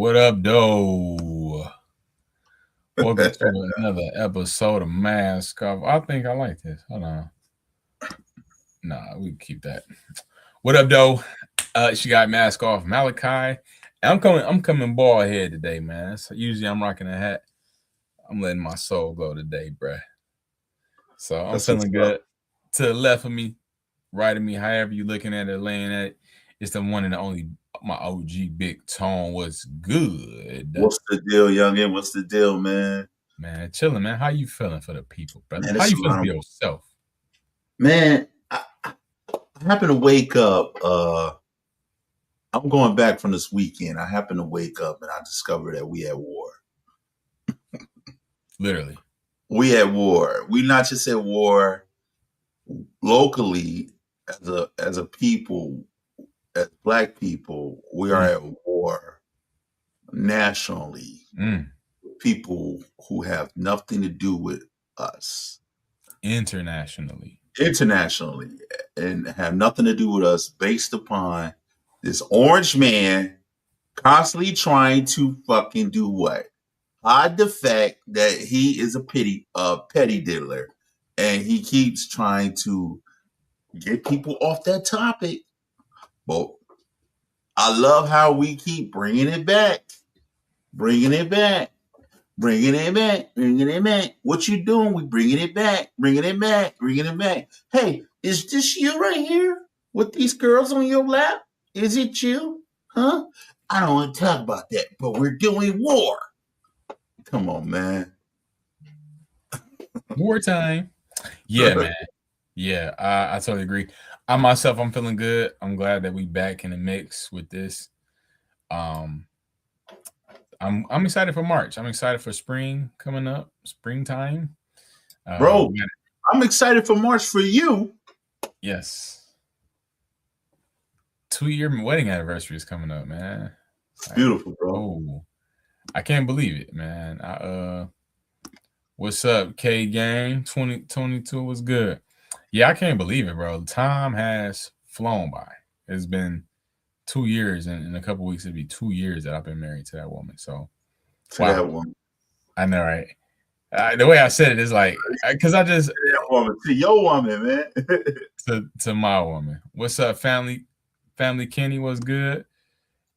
What up, though? Welcome to another episode of Mask Off. I think I like this. Hold on. Nah, we can keep that. What up, though? She got Mask Off. Malachi. I'm coming bald head today, man. So usually I'm rocking a hat. I'm letting my soul go today, bruh. So I'm That's what's feeling up. good. To the left of me, right of me, however you looking at it, laying at it, it's the one and the only my OG Big Tone. Was good? What's the deal, youngin? What's the deal, man? Man, chilling, man. How you feeling for the people, brother? Man, How it's you a feeling lot for of yourself? man. I happen to wake up. I'm going back from this weekend. I happen to wake up and I discover that we at war. Literally. We at war. We not just at war locally as a people, as Black people. We are at war nationally. Mm. People who have nothing to do with us. Internationally. Internationally, and have nothing to do with us, based upon this orange man constantly trying to fucking do what? Hide the fact that he is a petty diddler, and he keeps trying to get people off that topic. But I love how we keep bringing it back, bringing it back. Bringing it back, bringing it back. What you doing? We bringing it back, bringing it back, bringing it back. Hey, is this you right here with these girls on your lap? Is it you? Huh? I don't want to talk about that, but we're doing war. Come on, man. Wartime. Yeah, man. Yeah, I totally agree. I'm feeling good. I'm glad that we back in the mix with this. Um, I'm excited for March. I'm excited for spring coming up, springtime. Bro, We got I'm excited for March for you. yes, 2-year wedding anniversary is coming up, man. It's beautiful, bro. Oh, I can't believe it, man. What's up, K Gang? 2022 was good. Yeah, I can't believe it, bro. Time has flown by. It's been 2 years, and in a couple weeks, it'll be 2 years that I've been married to that woman. So, To wow, that woman. I know, right? The way I said it is like, because I just To that woman. To your woman, man. to my woman. What's up, family? Family Kenny was good,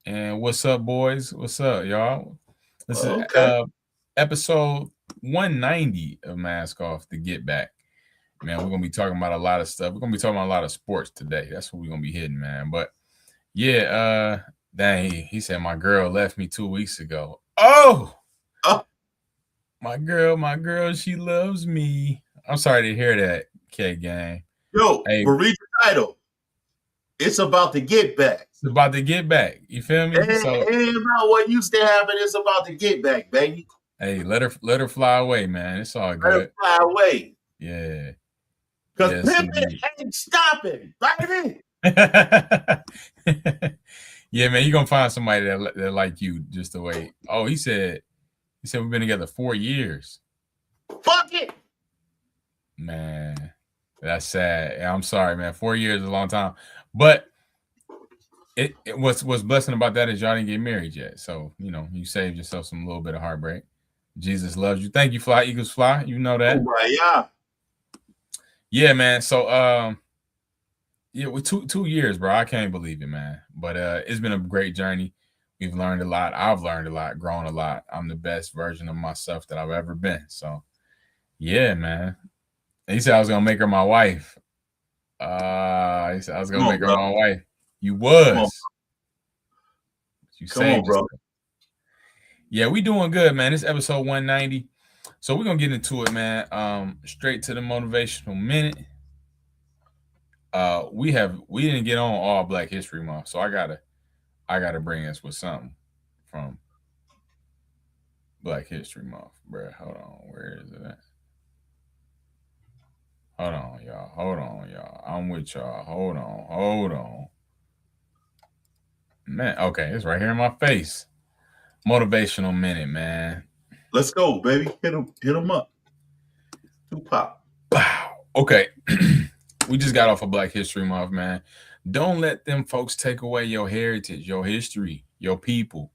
and what's up, boys? What's up, y'all? This is Okay. episode 190 of Mask Off to Get Back. Man, we're gonna be talking about a lot of stuff. We're gonna be talking about a lot of sports today. That's what we're gonna be hitting, man. But yeah, dang, he said my girl left me 2 weeks ago. Oh, Oh, my girl, she loves me. I'm sorry to hear that, K Gang. yo, Hey, but read the title. It's about to get back. it's about to get back. You feel me? So It ain't about what used to happen. It's about to get back, baby. hey, let her fly away, man. It's all Let good. her fly away. Yeah. Because Yes, pimping indeed. ain't stopping, baby. Yeah, man, you're gonna find somebody that like you just the way. Oh, he said we've been together 4 years. Fuck it. Man, that's sad. Yeah, I'm sorry, man. 4 years is a long time. But what's blessing about that is y'all didn't get married yet. So, you saved yourself some little bit of heartbreak. Jesus loves you. Thank you, Fly Eagles Fly. You know that. Oh, my, yeah. Yeah, man. So yeah, with 2 years, bro. I can't believe it, man. But it's been a great journey. We've learned a lot. I've learned a lot, grown a lot. I'm the best version of myself that I've ever been. So yeah, man. And he said I was gonna make her my wife. He said I was Come gonna on, make her bro. my wife. You Come on. was. You Come on, saved bro. yourself. Yeah, we doing good, man. This episode 190. So we're gonna get into it, man. Straight to the motivational minute. We didn't get on all Black History Month, so I gotta bring us with something from Black History Month, bro. Hold on, where is it at? Hold on, y'all. I'm with y'all. Hold on. Man, okay, it's right here in my face. Motivational minute, man. Let's go, baby. Hit him up. Tupac. Wow. Okay. We just got off of Black History Month, man. Don't let them folks take away your heritage, your history, your people.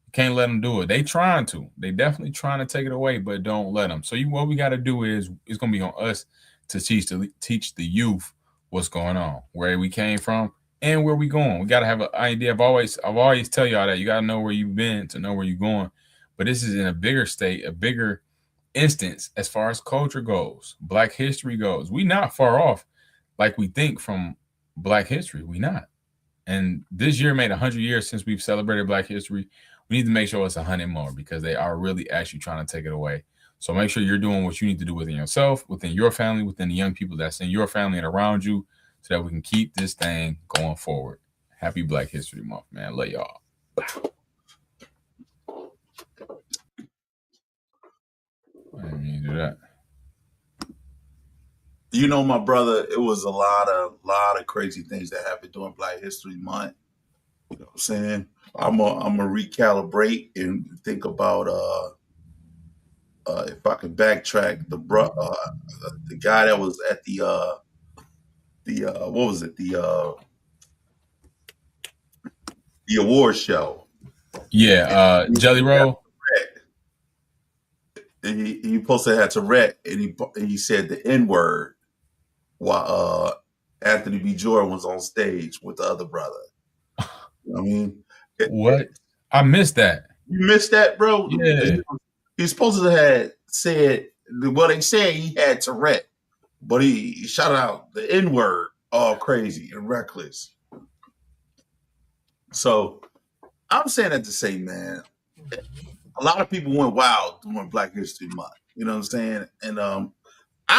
You Can't let them do it. They trying to. They definitely trying to take it away, but don't let them. So what we got to do is it's gonna be on us to teach the youth what's going on, where we came from, and where we going. We got to have an idea. I've always tell y'all that you got to know where you've been to know where you're going. But this is in a bigger state, a bigger instance as far as culture goes, Black history goes. We not far off like we think from Black history. We not. And this year made 100 years since we've celebrated Black history. We need to make sure it's 100 more because they are really actually trying to take it away. So make sure you're doing what you need to do within yourself, within your family, within the young people that's in your family and around you, so that we can keep this thing going forward. Happy Black History Month, man. Love y'all. I didn't mean to do that. You know, my brother, it was a lot of crazy things that happened during Black History Month. You know what I'm saying? I'm gonna recalibrate and think about if I could backtrack the guy that was at the what was it, the award show. Yeah, Jelly Roll. And he supposed to have Tourette, and he said the N-word while Anthony B. Jordan was on stage with the other brother. You know what I mean? What? I missed that. You missed that, bro? Yeah. He's supposed to have said, well, they said he had Tourette, but he shouted out the N-word all crazy and reckless. So I'm saying that to say, man, a lot of people went wild during Black History Month. You know what I'm saying? And I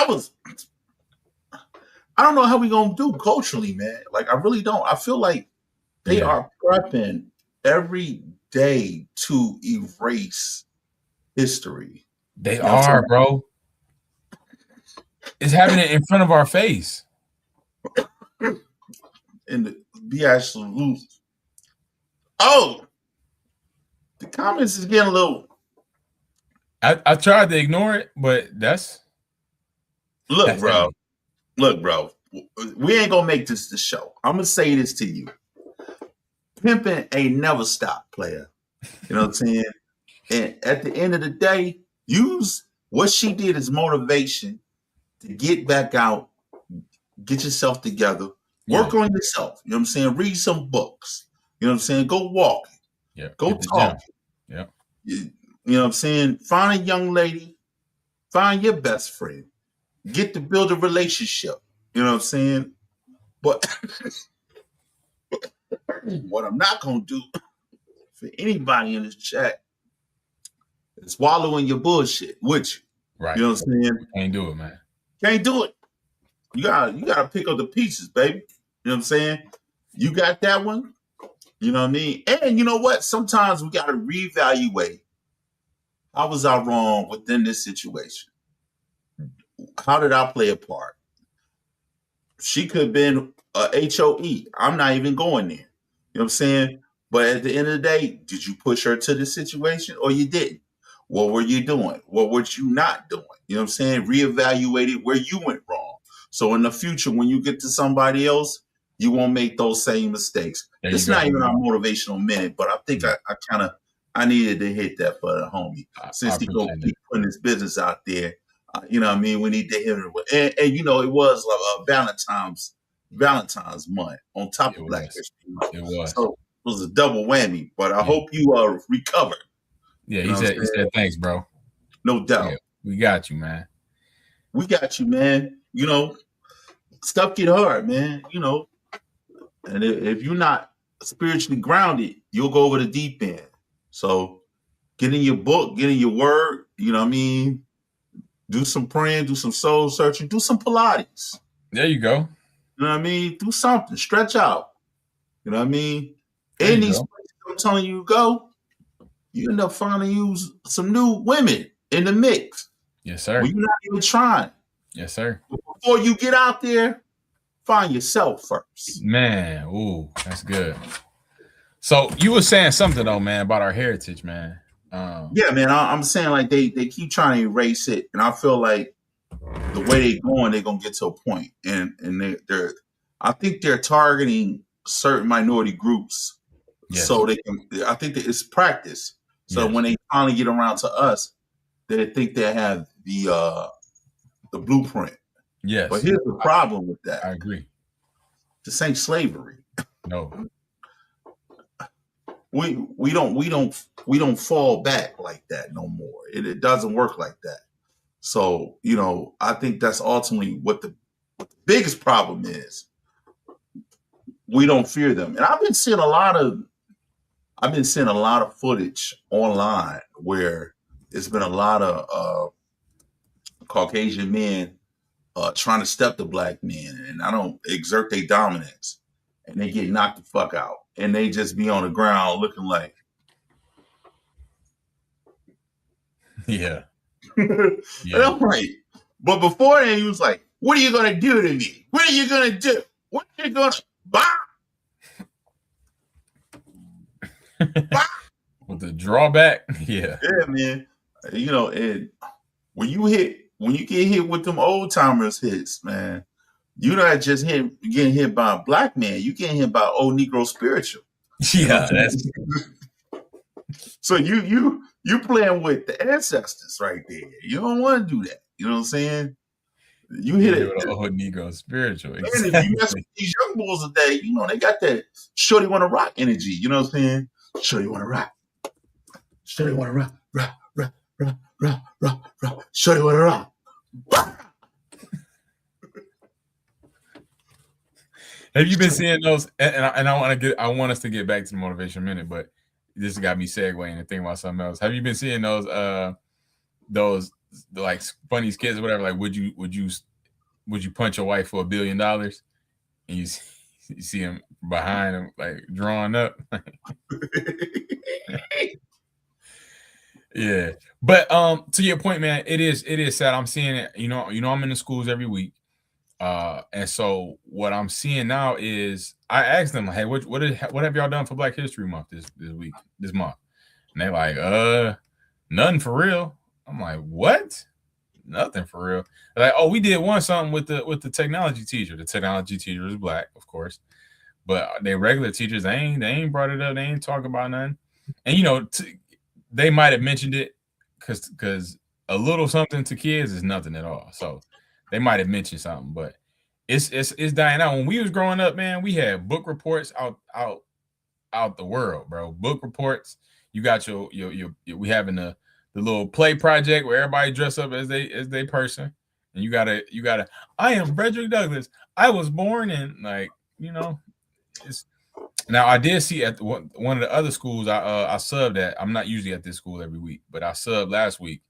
don't know how we gonna do culturally, man. Like, I really don't. I feel like they are prepping every day to erase history. They are, bro. It's happening in front of our face. And be absolute. Oh, the comments is getting a little. I tried to ignore it, but that's. Look, bro. We ain't gonna make this the show. I'm gonna say this to you. Pimping ain't never stopped, player. You know what I'm saying? And at the end of the day, use what she did as motivation to get back out, get yourself together, work on yourself. You know what I'm saying? Read some books. You know what I'm saying? Go walk. Yeah. Go talk. Yeah. You know what I'm saying? Find a young lady. Find your best friend. Get to build a relationship. You know what I'm saying? But what I'm not going to do for anybody in this chat is wallow in your bullshit with you. Right. You know what I'm saying? Can't do it, man. Can't do it. You gotta pick up the pieces, baby. You know what I'm saying? You got that one. You know what I mean? And you know what? Sometimes we gotta reevaluate. How was I wrong within this situation? How did I play a part? She could have been a HOE. I'm not even going there. You know what I'm saying? But at the end of the day, did you push her to the situation or you didn't? What were you doing? What were you not doing? You know what I'm saying? Reevaluate where you went wrong. So in the future, when you get to somebody else, you won't make those same mistakes. It's not even our motivational minute, but I think I needed to hit that for the homie. Since he gonna keep putting his business out there, you know what I mean? We need to hit it. And you know, it was like Valentine's month on top of Black History Month. It was. So it was a double whammy, but I hope you recovered. Yeah, he said thanks, bro. No doubt. Yeah, we got you, man. We got you, man. You know, stuff get hard, man. You know, and if you're not spiritually grounded, you'll go over the deep end. So get in your book, get in your word, you know what I mean? Do some praying, do some soul searching, do some Pilates. There you go. You know what I mean? Do something, stretch out. You know what I mean? In these places I'm telling you go, you end up finding you some new women in the mix. Yes, sir. Well, you're not even trying. Yes, sir. But before you get out there, find yourself first. Man, ooh, that's good. So you were saying something though, man, about our heritage, man. Yeah, man. I'm saying like they keep trying to erase it, and I feel like the way they're going, they're gonna get to a point, and they're I think they're targeting certain minority groups, so they can. I think that it's practice So when they finally get around to us, they think they have the blueprint. Yes. But here's the problem with that. I agree. This ain't slavery. No. We don't fall back like that no more. It doesn't work like that. So, I think that's ultimately what the biggest problem is. We don't fear them. And I've been seeing a lot of footage online where it's been a lot of Caucasian men trying to step the black men, and I don't exert their dominance, and they get knocked the fuck out, and they just be on the ground looking like, yeah. And I'm like, but before then, he was like, "What are you gonna do to me? What are you gonna do? What are you gonna bah?" With the drawback, yeah, man. And when you get hit with them old timers hits, man, you're not just getting hit by a black man. You getting hit by old Negro spiritual. Yeah, that's so you playing with the ancestors right there. You don't want to do that. You know what I'm saying? You hit it with an old Negro spiritual. Exactly. And if you mess with these young bulls today, they got that shorty want to rock energy. You know what I'm saying? Shorty want to rock. Shorty want to rock. Rock. Shorty want to rock. Have you been seeing those? And I want us to get back to the motivation minute, but this got me segueing and thinking about something else. Have you been seeing those like funny skits or whatever? Like, would you punch your wife for $1 billion? And you see him behind him, like drawing up. Yeah, but to your point, man, it is sad. I'm seeing it. I'm in the schools every week, and so what I'm seeing now is I asked them, hey, what have y'all done for Black History Month this month? And they're like, nothing for real. I'm like, what? Nothing for real. They're like, oh, we did something with the technology teacher. The technology teacher is Black, of course, but they regular teachers, they ain't brought it up. They ain't talk about nothing. And they might have mentioned it because a little something to kids is nothing at all. So they might have mentioned something, but it's dying out. When we was growing up, man, we had book reports out the world, bro. Book reports. You got your we having the little play project where everybody dress up as they person, and you gotta. I am Frederick Douglass. I was born in it's. Now I did see at one of the other schools I subbed at. I'm not usually at this school every week, but I subbed last week,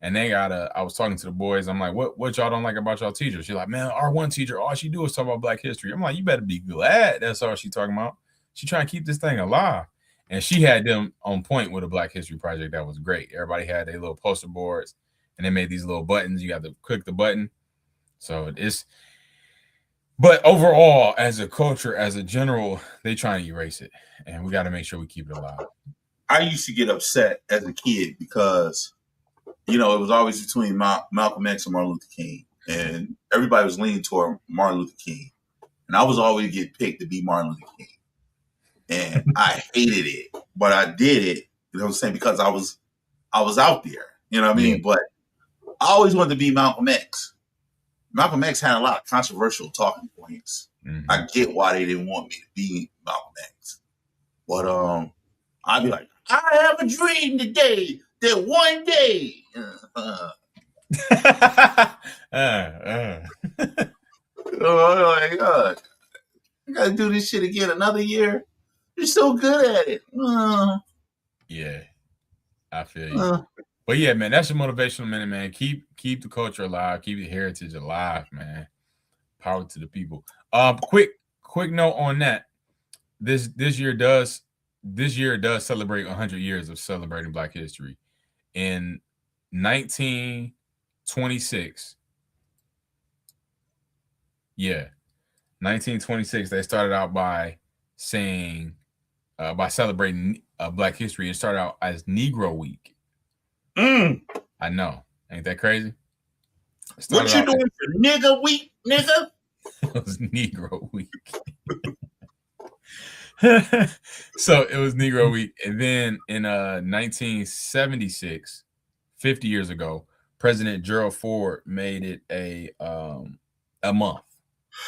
and they got I was talking to the boys. I'm like, what y'all don't like about y'all teacher? She's like, man, our one teacher, all she do is talk about Black history. I'm like, you better be glad that's all she talking about. She trying to keep this thing alive, and she had them on point with a Black History project that was great. Everybody had their little poster boards, and they made these little buttons. You got to click the button, so it's. But overall, as a culture, as a general, they trying to erase it, and we got to make sure we keep it alive. I used to get upset as a kid because, it was always between Malcolm X and Martin Luther King, and everybody was leaning toward Martin Luther King, and I was always get picked to be Martin Luther King, and I hated it, but I did it. You know what I'm saying? Because I was out there. You know what I mean? Yeah. But I always wanted to be Malcolm X. Malcolm X had a lot of controversial talking points. Mm-hmm. I get why they didn't want me to be Malcolm X. But I'd be like, I have a dream today that one day. Oh my God. I got to do this shit again another year. You're so good at it. Yeah, I feel you. But yeah, man, that's your motivational minute, man. Keep the culture alive, keep the heritage alive, man. Power to the people. Quick note on that. This year does celebrate 100 years of celebrating Black history. In 1926, 1926, they started out by saying, by celebrating Black history. It started out as Negro Week. I know. Ain't that crazy? What you doing for Nigga Week, nigga? It was Negro Week. So it was Negro Week. And then in 1976, 50 years ago, President Gerald Ford made it a month.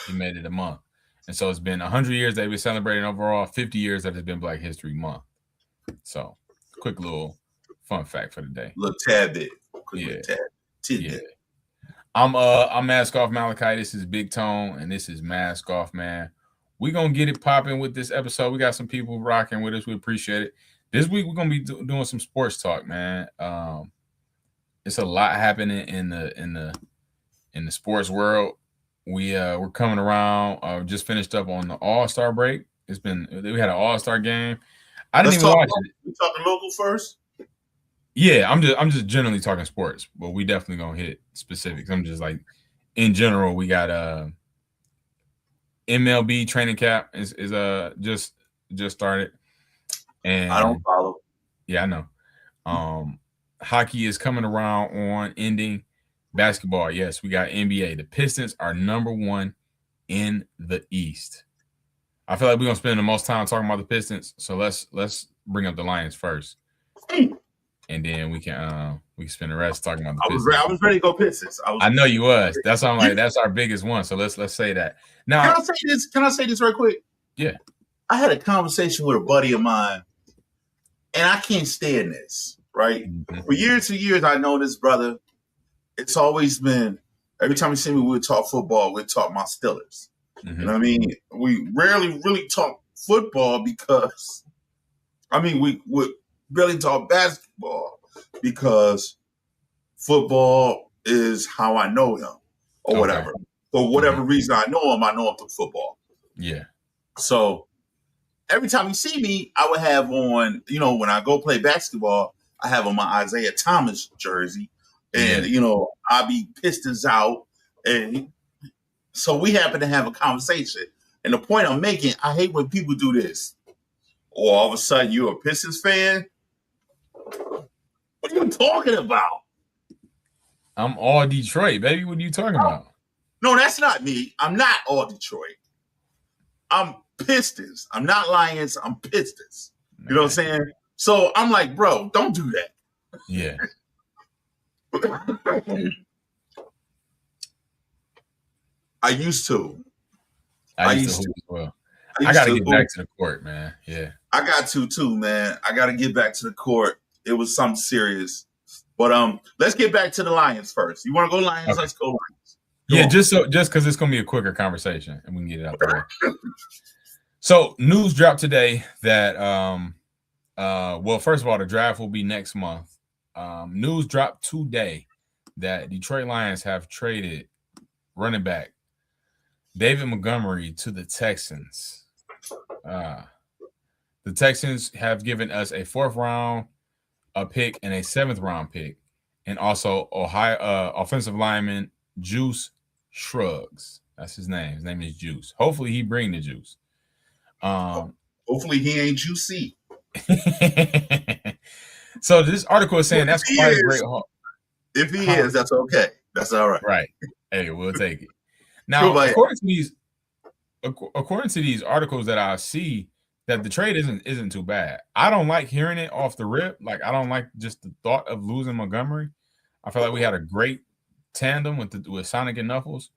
He made it a month. And so it's been 100 years they've been celebrating overall, 50 years that it's been Black History Month. So quick little fun fact for the day. Little tad bit. Quick Yeah. little tad tidbit. Yeah. I'm Mask Off Malachi. This is Big Tone, and this is Mask Off, man. We're gonna get it popping with this episode. We got some people rocking with us. We appreciate it. This week we're gonna be doing some sports talk, man. It's a lot happening in the sports world. We're coming around. Just finished up on the All-Star break. We had an All-Star game. I didn't even watch it. We talking local first? Yeah, I'm just generally talking sports, but we definitely gonna hit specifics. I'm just like, in general, we got MLB training camp is just started, and I don't follow. Yeah, I know. Hockey is coming around on ending. Basketball, yes, we got NBA. The Pistons are number 1 in the East. I feel like we're gonna spend the most time talking about the Pistons, so let's bring up the Lions first. And then we can spend the rest talking about the Pistons. I was ready to go Pistons. I know you was. That's why I'm like, that's our biggest one. So let's say that. Now, can I say this right quick? Yeah. I had a conversation with a buddy of mine, and I can't stand this, right? Mm-hmm. For years and years, I know this brother. It's always been, every time you see me, we would talk football, we'd talk my Steelers. Mm-hmm. You know what I mean? We rarely really talk football because, we would barely talk basketball because football is how I know him or whatever. For whatever reason I know him through football. Yeah. So every time you see me, I would have on, when I go play basketball, I have on my Isaiah Thomas jersey. And, I'll be Pistons out. And so we happen to have a conversation. And the point I'm making, I hate when people do this. Or all of a sudden you're a Pistons fan. What are you talking about? I'm all Detroit, baby. What are you talking about? No, that's not me. I'm not all Detroit. I'm Pistons. I'm not Lions. I'm Pistons. You know what I'm saying? So I'm like, bro, don't do that. Yeah. I used to. I used to as well. I got to get back to the court, man. Yeah. I got to too, man. I got to get back to the court. It was something serious. But let's get back to the Lions first. You want to go Lions? Okay. Let's go Lions. Yeah, just because it's going to be a quicker conversation and we can get it out the way. So news dropped today that, first of all, the draft will be next month. News dropped today that Detroit Lions have traded running back David Montgomery to the Texans. The Texans have given us a 4th round, a pick, and a 7th round pick, and also Ohio offensive lineman Juice Shrugs. That's his name. His name is Juice. Hopefully he bring the juice. Hopefully he ain't juicy. So this article is saying that's quite a great haul. If he is, that's okay. That's all right. Right. Hey, we'll take it. Now, according to these articles that I see, that the trade isn't too bad. I don't like hearing it off the rip. Like, I don't like just the thought of losing Montgomery. I feel like we had a great tandem with Sonic and Knuckles.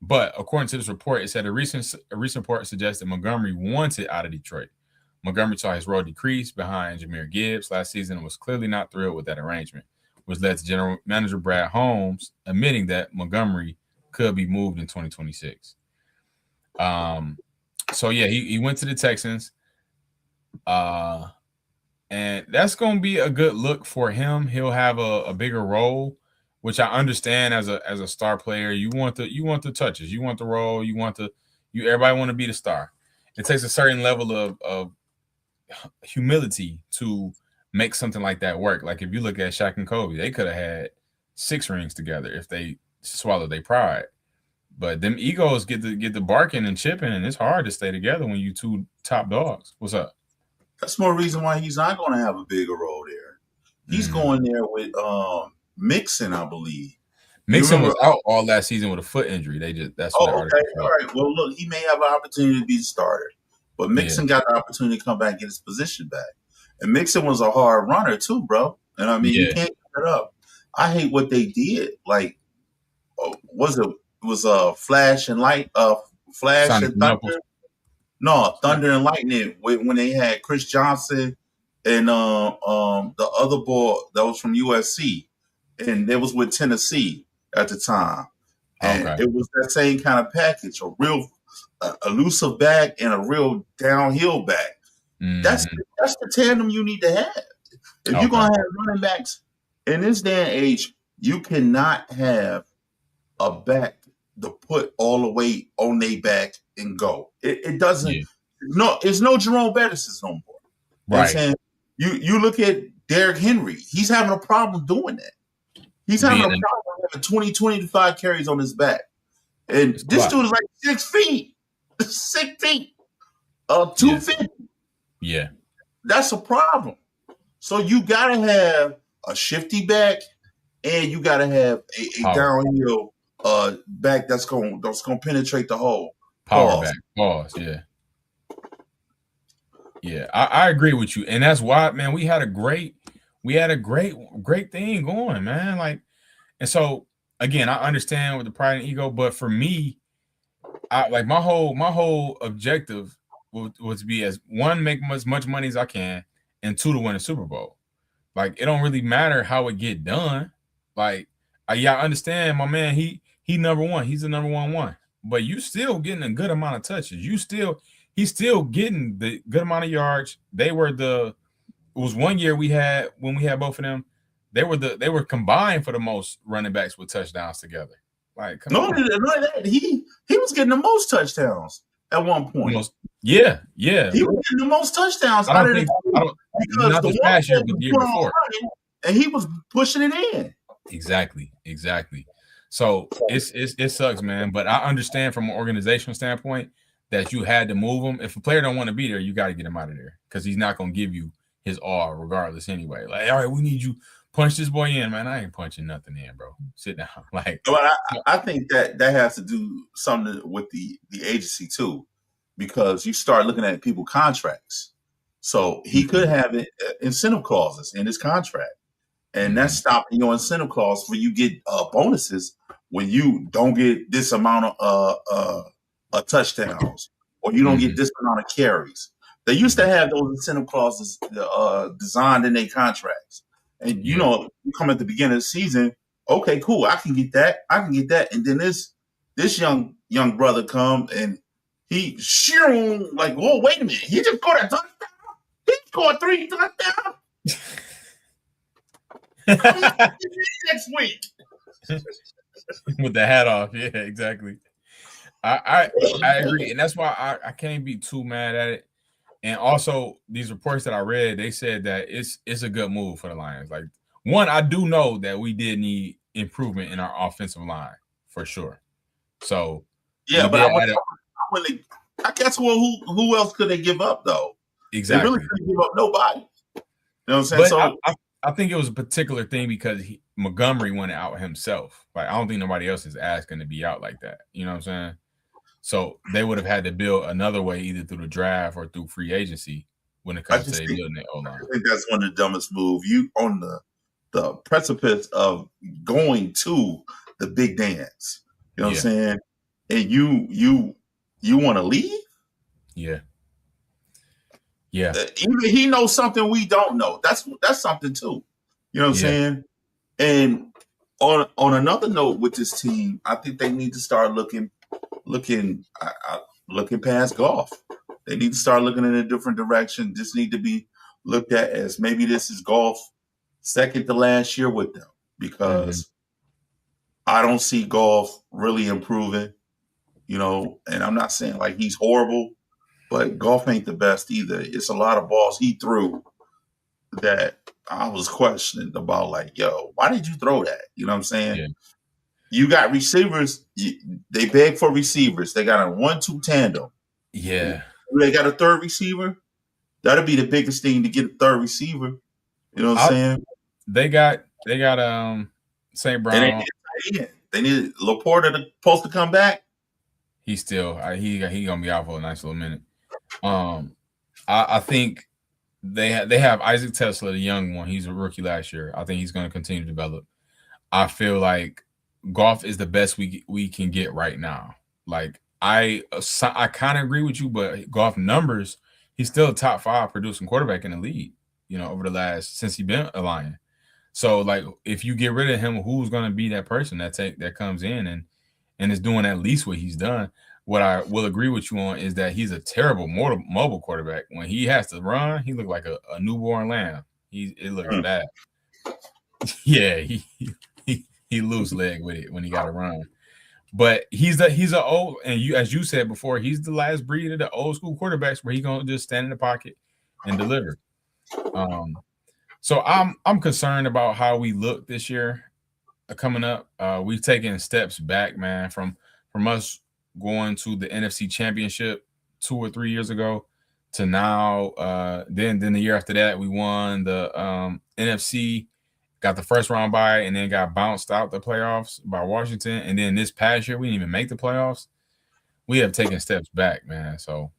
But according to this report, it said a recent report suggests that Montgomery wanted out of Detroit. Montgomery saw his role decrease behind Jahmyr Gibbs last season and was clearly not thrilled with that arrangement, which led to General Manager Brad Holmes admitting that Montgomery could be moved in 2026. So yeah, he went to the Texans. And that's going to be a good look for him. He'll have a bigger role, which I understand as a star player. You want the touches, you want the role, everybody want to be the star. It takes a certain level of humility to make something like that work. Like if you look at Shaq and Kobe, they could have had 6 rings together if they swallowed their pride. But them egos get the barking and chipping, and it's hard to stay together when you 2 top dogs. What's up? That's more reason why he's not going to have a bigger role there. He's going there with Mixon, I believe. Mixon was out all last season with a foot injury. That's what okay. All right. Well, look, he may have an opportunity to be the starter. But Mixon got the opportunity to come back and get his position back. And Mixon was a hard runner too, bro. And I mean, you can't get it up. I hate what they did. Like, was it was Flash and Light, Flash Sonic and Thunder? No, Thunder and Lightning when they had Chris Johnson and the other boy that was from USC, and it was with Tennessee at the time. And it was that same kind of package, a real elusive back and a real downhill back. That's the tandem you need to have. If you're gonna have running backs in this day and age, you cannot have a back to put all the weight on their back and go. It doesn't. Yeah. No, it's no Jerome Bettis no more. Right. You know what I'm saying? You look at Derrick Henry. He's having a problem doing that. He's having a problem having 25 carries on his back. And this dude is like 6 feet. 6 feet. 250. Yeah. That's a problem. So you gotta have a shifty back and you gotta have a downhill back that's gonna penetrate the hole. Power back. Pause. Yeah. Yeah, I agree with you. And that's why, man, we had a great thing going, man. Like, and so again, I understand with the pride and ego, but for me, I like my whole objective was to be as one, make as much money as I can, and two, to win a Super Bowl. Like, it don't really matter how it get done. Like, I understand my man, he number one, he's the number one, but you still getting a good amount of touches. He's still getting the good amount of yards. It was 1 year when we had both of them. They were combined for the most running backs with touchdowns together. Like, he was getting the most touchdowns at one point. Yeah. He was getting the most touchdowns. Not this past year, but the year before. And he was pushing it in. Exactly. So it sucks, man. But I understand from an organizational standpoint that you had to move him. If a player don't want to be there, you got to get him out of there because he's not going to give you his all regardless anyway. Like, all right, we need you. Punch this boy in, man. I ain't punching nothing in, bro. Sit down. Like, but I think that has to do something with the agency too, because you start looking at people's contracts. So he could have incentive clauses in his contract, and that's stopping your incentive clause for you get bonuses when you don't get this amount of touchdowns or you don't get this amount of carries. They used to have those incentive clauses designed in their contracts. And, you know, you come at the beginning of the season, okay, cool, I can get that. And then this young brother come and he like, whoa, wait a minute. He just scored a touchdown? He scored 3 touchdowns? Next week. With the hat off. Yeah, exactly. I agree. And that's why I can't be too mad at it. And also, these reports that I read, they said that it's a good move for the Lions. Like, one, I do know that we did need improvement in our offensive line for sure. So yeah, but I guess who else could they give up though? Exactly, they really couldn't give up nobody. You know what I'm saying? But so I think it was a particular thing because Montgomery went out himself. Like, I don't think nobody else is asking to be out like that. You know what I'm saying? So they would have had to build another way, either through the draft or through free agency, when it comes to building their O-line. I think that's one of the dumbest moves. You on the precipice of going to the big dance. You know what I'm saying? And you want to leave? Yeah. He knows something we don't know. That's something too. You know what I'm saying? And on another note with this team, I think they need to start looking past golf. They need to start looking in a different direction. Just need to be looked at as maybe this is golf second to last year with them, because I don't see golf really improving, you know, and I'm not saying like he's horrible, but golf ain't the best either. It's a lot of balls he threw that I was questioning about, like, yo, why did you throw that? You know what I'm saying? Yeah. You got receivers. They beg for receivers. They got a 1-2 tandem. Yeah. They got a third receiver. That'll be the biggest thing to get a third receiver. You know what I'm saying? They got St. Brown. They need Laporta supposed to come back. He's still he gonna be out for a nice little minute. I think they have Isaac Tesla, the young one. He's a rookie last year. I think he's going to continue to develop. I feel like Goff is the best we can get right now. Like I kind of agree with you, but Goff numbers, he's still a top 5 producing quarterback in the league. Over the last since he's been a Lion. So like if you get rid of him, who's going to be that person that comes in and is doing at least what he's done? What I will agree with you on is that he's a terrible mobile quarterback. When he has to run, he looked like a newborn lamb. It looks bad. Yeah, he loose leg with it when he got to run. But he's a old, and as you said before, he's the last breed of the old school quarterbacks where he's gonna just stand in the pocket and deliver. So I'm concerned about how we look this year coming up. We've taken steps back, man, from us going to the NFC Championship 2 or 3 years ago to now. Then the year after that, we won the NFC, got the first round bye, and then got bounced out the playoffs by Washington. And then this past year, we didn't even make the playoffs. We have taken steps back, man. So,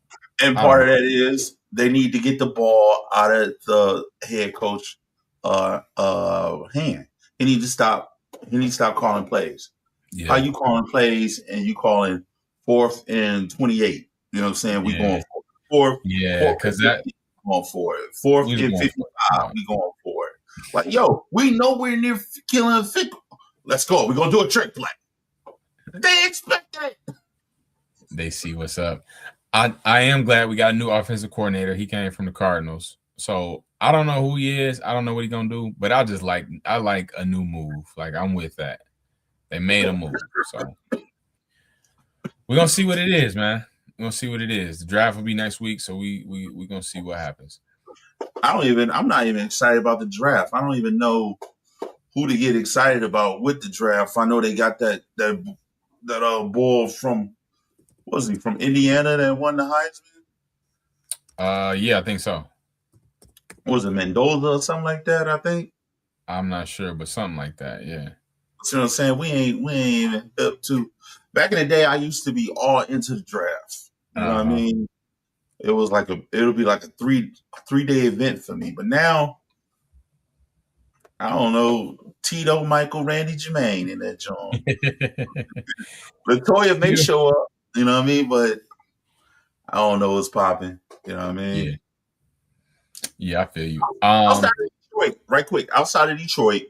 and part of that is they need to get the ball out of the head coach hand. He needs to stop. He needs to stop calling plays. Yeah. How you calling plays and you calling 4th and 28? You know what I'm saying? We going for 4th. Yeah, because that going for it. 4th and 55. We going for it. Like, yo, we know we're near killing a fit. Let's go. We're gonna do a trick play. They expect it. They see what's up. I am glad we got a new offensive coordinator. He came from the Cardinals. So I don't know who he is. I don't know what he's gonna do, but I like a new move. Like I'm with that. They made a move. So we're gonna see what it is, man. We're gonna see what it is. The draft will be next week, so we're gonna see what happens. I'm not even excited about the draft. I don't even know who to get excited about with the draft. I know they got that boy from, was he from Indiana that won the Heisman? Yeah, I think so. Was it Mendoza or something like that? I think. I'm not sure, but something like that. Yeah. You know what I'm saying? We ain't even up to. Back in the day, I used to be all into the draft. You know what I mean? It'll be like a 3-day event for me. But now, I don't know, Tito, Michael, Randy, Jermaine in that joint. Latoya may show up, you know what I mean? But I don't know what's popping. You know what I mean? Yeah, I feel you. Outside of Detroit, right quick, outside of Detroit,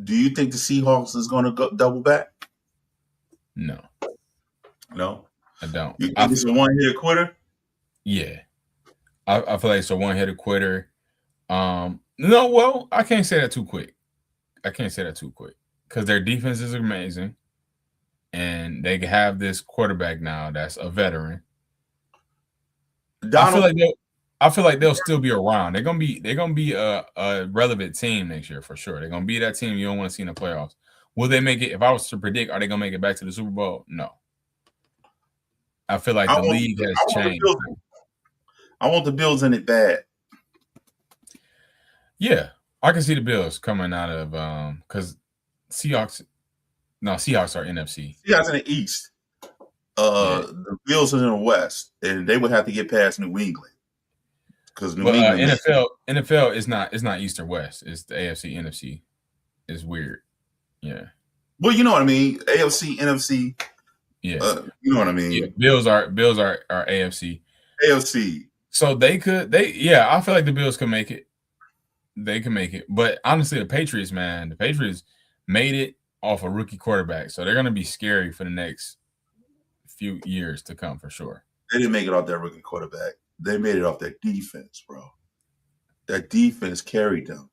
do you think the Seahawks is going to go double back? No. No? I don't. You think it's a one-hitter quitter? Yeah. I feel like it's a one-hitter quitter. No, well, I can't say that too quick. Because their defense is amazing. And they have this quarterback now that's a veteran. I feel like they'll still be around. They're gonna be a relevant team next year for sure. They're gonna be that team you don't want to see in the playoffs. Will they make it? If I was to predict, are they gonna make it back to the Super Bowl? No. I feel like the league has changed. I want the Bills in it bad. Yeah, I can see the Bills coming out of because Seahawks are NFC. Seahawks in the East. The Bills are in the West, and they would have to get past New England. Because NFL is not East or West. It's the AFC, NFC. It's weird. Yeah. Well, you know what I mean. AFC, NFC. Yeah. You know what I mean. Yeah. Bills are AFC. AFC. So I feel like the Bills can make it. They can make it. But honestly, the Patriots made it off a rookie quarterback. So they're gonna be scary for the next few years to come for sure. They didn't make it off that rookie quarterback. They made it off their defense, bro. That defense carried them.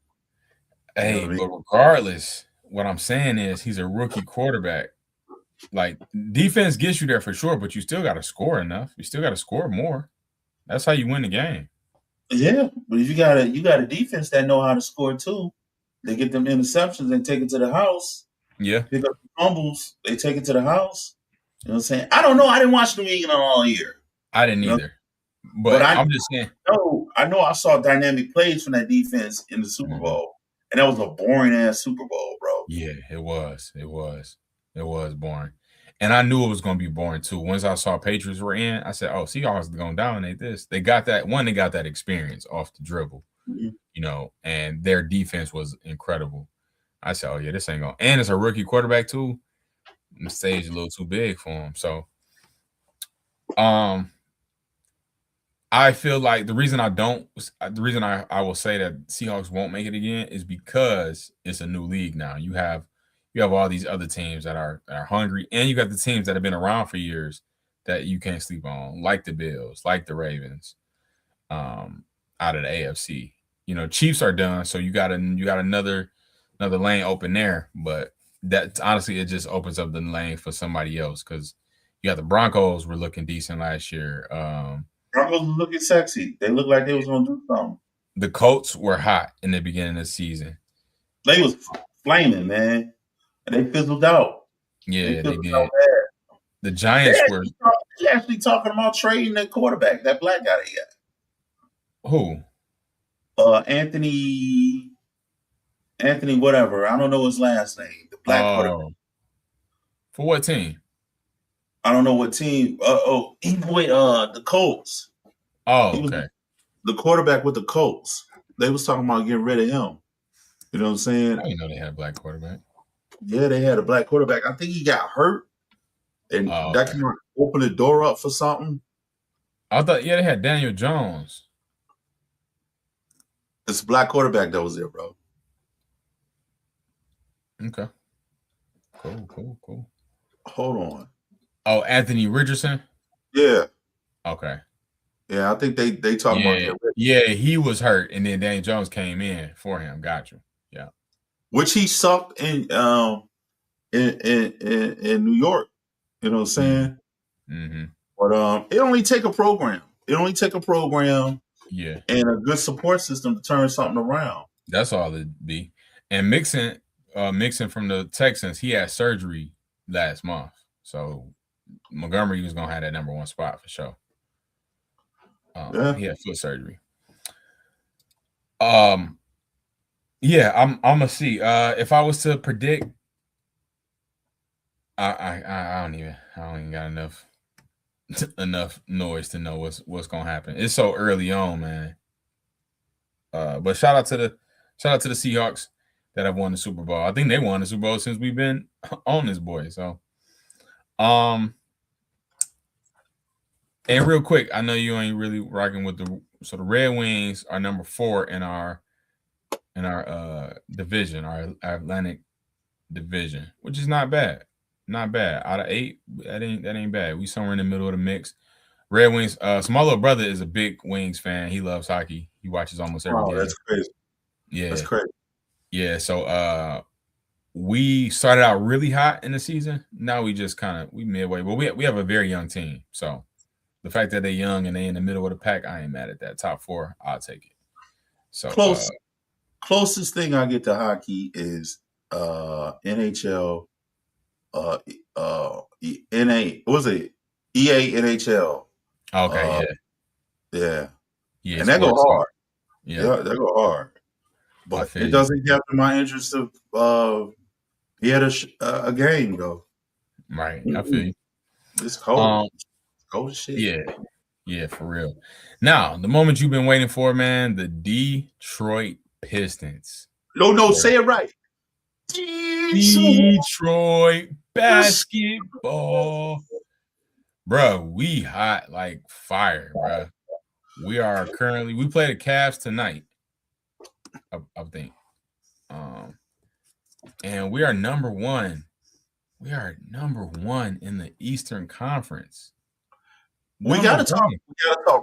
Hey, but regardless, what I'm saying is he's a rookie quarterback. Like defense gets you there for sure, but you still got to score enough. You still got to score more. That's how you win the game. Yeah, but if you got a defense that know how to score too, they get them interceptions and take it to the house. Yeah, pick up the fumbles, they take it to the house. You know what I'm saying? I don't know. I didn't watch New England all year. I didn't either. But I'm just saying. I know I saw dynamic plays from that defense in the Super Bowl. And that was a boring ass Super Bowl, bro. Yeah, it was. It was boring. And I knew it was going to be boring too. Once I saw Patriots were in, I said, "Oh, Seahawks are going to dominate this." They got that one. They got that experience off the dribble, and their defense was incredible. I said, "Oh yeah, this ain't going." And it's a rookie quarterback too. The stage a little too big for him. So, I feel like the reason I will say that Seahawks won't make it again is because it's a new league now. You have all these other teams that are hungry, and you got the teams that have been around for years that you can't sleep on, like the Bills, like the Ravens, out of the AFC. Chiefs are done, so you got another lane open there. But that honestly, it just opens up the lane for somebody else because you got the Broncos were looking decent last year. Broncos was looking sexy. They looked like they was gonna do something. The Colts were hot in the beginning of the season. They was flaming, man, and they fizzled out. Yeah, they did. The Giants were. They actually talking about trading that quarterback, that black guy they got. Who? Anthony, whatever. I don't know his last name. The black quarterback. For what team? I don't know what team. He with the Colts. Oh, okay. The quarterback with the Colts. They was talking about getting rid of him. You know what I'm saying? I didn't know they had a black quarterback. Yeah, they had a black quarterback. I think he got hurt, and that can open the door up for something. I thought, they had Daniel Jones. It's a black quarterback that was there, bro. Okay. Cool. Hold on. Oh, Anthony Richardson? Yeah. Okay. Yeah, I think they talk about that. Yeah, he was hurt, and then Daniel Jones came in for him. Got you. Yeah. Which he sucked in New York. You know what I'm saying? Mm-hmm. But it only take a program. Yeah. And a good support system to turn something around. That's all it'd be. And Mixon from the Texans, he had surgery last month. So Montgomery was gonna have that number one spot for sure. He had foot surgery. Yeah, I'm gonna see. If I was to predict, I don't even got enough noise to know what's gonna happen. It's so early on, man. But shout out to the Seahawks that have won the Super Bowl. I think they won the Super Bowl since we've been on this boy. So, and real quick, I know you ain't really rocking with the Red Wings are number 4 in our division, our Atlantic division, which is not bad. Not bad. Out of 8, that ain't bad. We somewhere in the middle of the mix. Red Wings. So my little brother is a big Wings fan. He loves hockey. He watches almost every game. That's crazy. Yeah, that's crazy. Yeah. So we started out really hot in the season. Now we just we midway, but we have a very young team. So the fact that they're young and they in the middle of the pack, I ain't mad at that. Top 4, I'll take it. So closest thing I get to hockey is NHL. EA NHL. Okay, yeah, and that go hard. Yeah, that go hard. But it doesn't capture my interest of he had a game though. Right, I feel you. It's cold. Cold as shit. Yeah, for real. Now, the moment you've been waiting for, man, the Detroit Pistons. No, say it right. Detroit basketball. Bro, we hot like fire, bro. We play the Cavs tonight, I think. And we are number 1. We are number 1 in the Eastern Conference. We gotta talk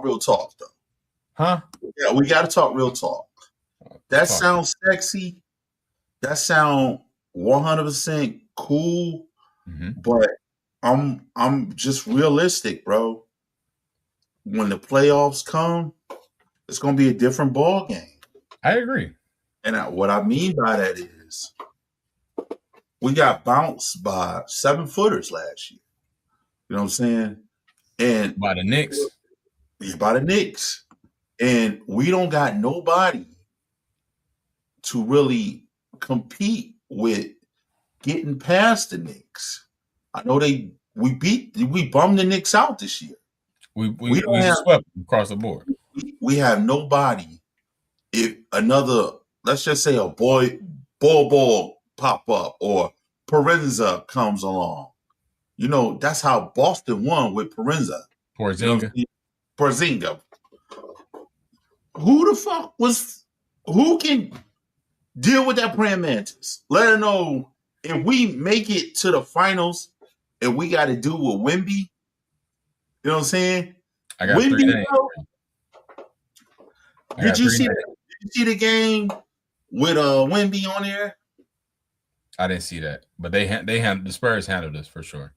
real talk though. Huh? Yeah, we gotta talk real talk. That sounds sexy. That sound 100% cool. Mm-hmm. But I'm just realistic, bro. When the playoffs come, it's gonna be a different ball game. I agree. And what I mean by that is we got bounced by 7-footers last year. You know what I'm saying? And by the Knicks. Yeah, by the Knicks. And we don't got nobody to really compete with getting past the Knicks. I know they we bummed the Knicks out this year. We just swept across the board. We have nobody. If another, let's just say a ball pop up or Parenza comes along, that's how Boston won with Parenza. Porzingis. Who the fuck who can deal with that praying mantis? Let her know if we make it to the finals and we got to do with Wemby. You know what I'm saying? I got Wemby, 3 names. Did you see the game with Wemby on there? I didn't see that, but the Spurs handled this for sure.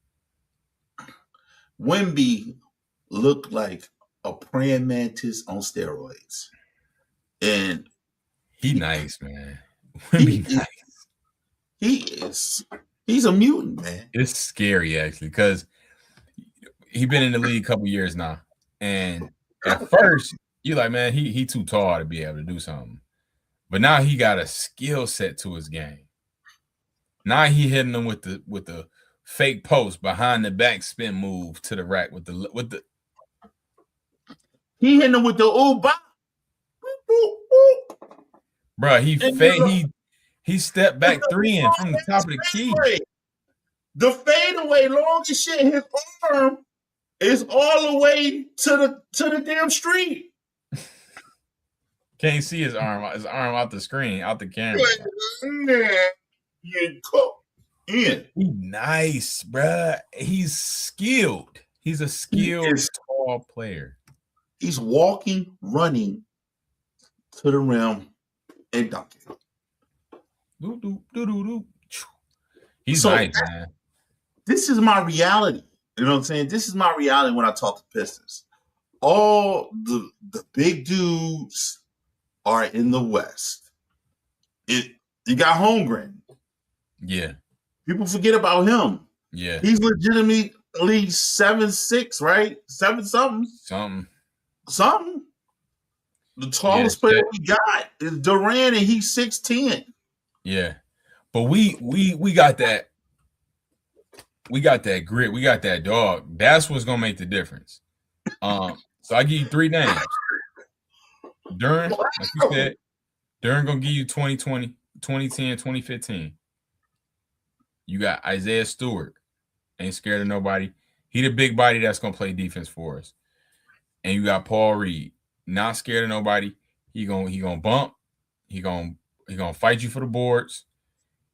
Wemby looked like a praying mantis on steroids, and he nice, man. Wemby nice. He's a mutant, man. It's scary actually because he's been in the league a couple years now, and at first you're like, man, he too tall to be able to do something, but now he got a skill set to his game. Now he hitting them with the fake post behind the back spin move to the rack with the. He hitting them with the bop. Bro, he stepped back 3 in from the top of the key. The fadeaway, long as shit, his arm is all the way to the damn street. Can't see his arm out the screen, out the camera. He's nice, bruh. He's skilled. He's a skilled tall player. He's walking, running to the rim and dunking. He's nice, man. This is my reality. You know what I'm saying? This is my reality when I talk to Pistons. All the big dudes are in the West. You got Holmgren. Yeah. People forget about him. Yeah. He's legitimately 7'6", right? 7-something. Something. The tallest player we got is Durant, and he's 6'10". Yeah. But we got that. We got that grit. We got that dog. That's what's gonna make the difference. So I give you 3 names. Duren, like you said, Duren gonna give you 2020, 2010, 2015. You got Isaiah Stewart, ain't scared of nobody. He the big body that's gonna play defense for us. And you got Paul Reed, not scared of nobody. He gonna bump. He gonna fight you for the boards.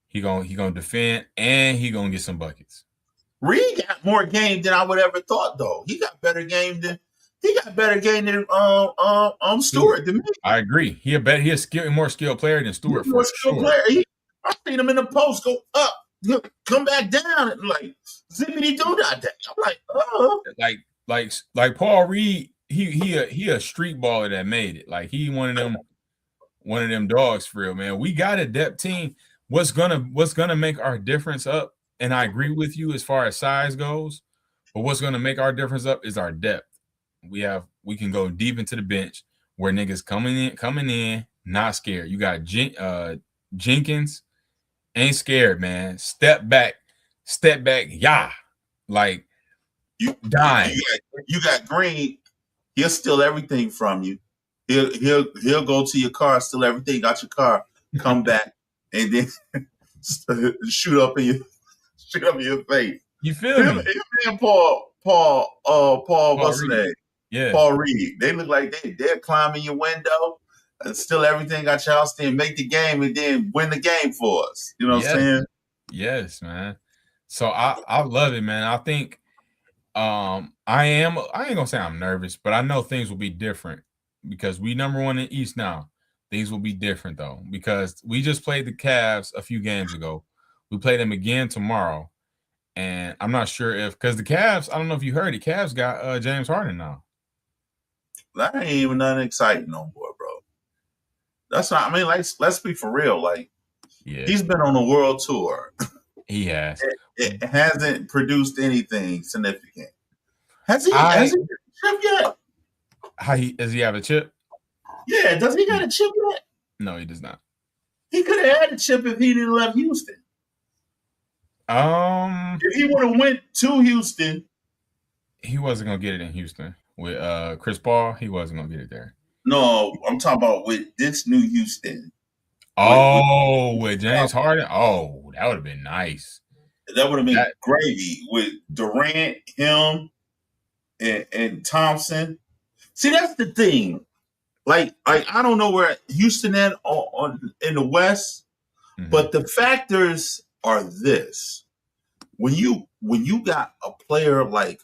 He gonna defend, and he gonna get some buckets. Reed got more game than I would ever thought, though. He got better game than Stewart than me. I agree. He a more skilled player than Stewart for sure. I seen him in the post go up, come back down, and like zippity do that day. I'm like, oh. Like Paul Reed, he a street baller that made it. Like he one of them dogs for real, man. We got a depth team. What's gonna make our difference up? And I agree with you as far as size goes, but what's gonna make our difference up is our depth. We can go deep into the bench where niggas coming in, not scared. You got Jenkins, ain't scared, man. Step back, yeah. Like you dying. You got Green. He'll steal everything from you. He'll go to your car, steal everything out your car, come back, and then shoot up in your face. You feel me? Him and Paul, what's his name? Yeah. Paul Reed. They look like they're climbing your window and steal everything out your house, then make the game and then win the game for us. You know what I'm saying? Yes, man. So I love it, man. I think I ain't gonna say I'm nervous, but I know things will be different because we number 1 in the East now. Things will be different though, because we just played the Cavs a few games ago. We play them again tomorrow. And I'm not sure because the Cavs, I don't know if you heard it, Cavs got James Harden now. That ain't even nothing exciting no more, bro. That's not, I mean, like, let's be for real. Like, he's been on a world tour. He has. It hasn't produced anything significant. Has he got a chip yet? Does he have a chip? Yeah, does he got a chip yet? No, he does not. He could have had a chip if he didn't left Houston. If he would have went to Houston, he wasn't gonna get it in Houston with Chris Paul. He wasn't gonna get it there. no, I'm talking about with this new Houston. With James Harden. Oh, that would have been nice. That would have been gravy with Durant, him, and Thompson. See, that's the thing. Like I don't know where Houston at on in the West, but the factors are this: when you got a player like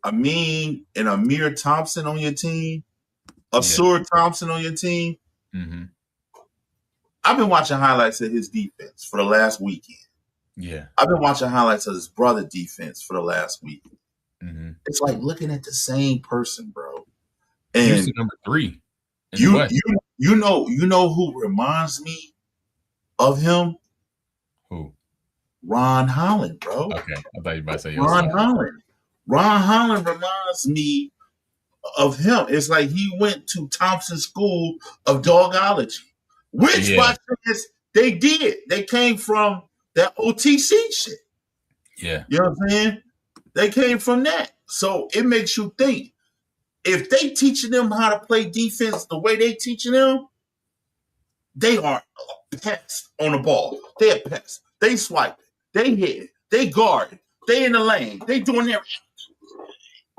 Amin and Amir Thompson on your team, Asur Thompson on your team. I've been watching highlights of his defense for the last weekend. Yeah, I've been watching highlights of his brother defense for the last weekend. It's like looking at the same person, bro. And Houston number 3. You know who reminds me of him? Who? Ron Holland, bro. Okay, I thought you were about to say Ron Holland. Ron Holland reminds me of him. It's like he went to Thompson School of Dogology, which by chance they did. They came from that OTC shit. Yeah. You know what I'm saying? They came from that. So it makes you think. If they teaching them how to play defense the way they teaching them, they are pests on the ball. They're pests. They swipe it. They hit it. They guard it. They in the lane. They doing everything.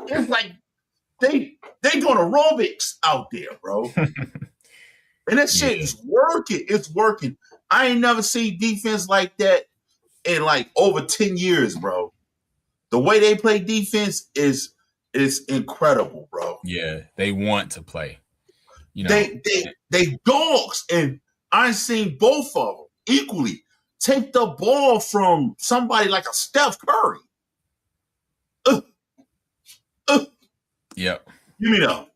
It's like they doing aerobics out there, bro. And that shit is working. It's working. I ain't never seen defense like that in like over 10 years, bro. The way they play defense is incredible, bro. Yeah, they want to play. You know, they dogs, and I've seen both of them equally take the ball from somebody like a Steph Curry. Yep. Give me that.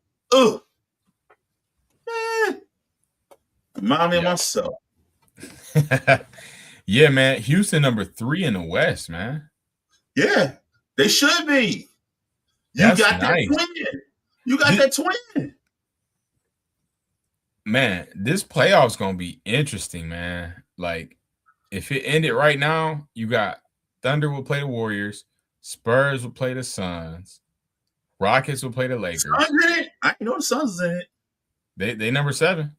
Remind me of myself. Yeah, man. Houston number 3 in the West, man. Yeah, they should be. You got nice. That twin. You got that twin. Man, this playoff's gonna be interesting, man. Like, if it ended right now, you got Thunder will play the Warriors, Spurs will play the Suns, Rockets will play the Lakers. Suns in it? I know the Suns in it. They number 7.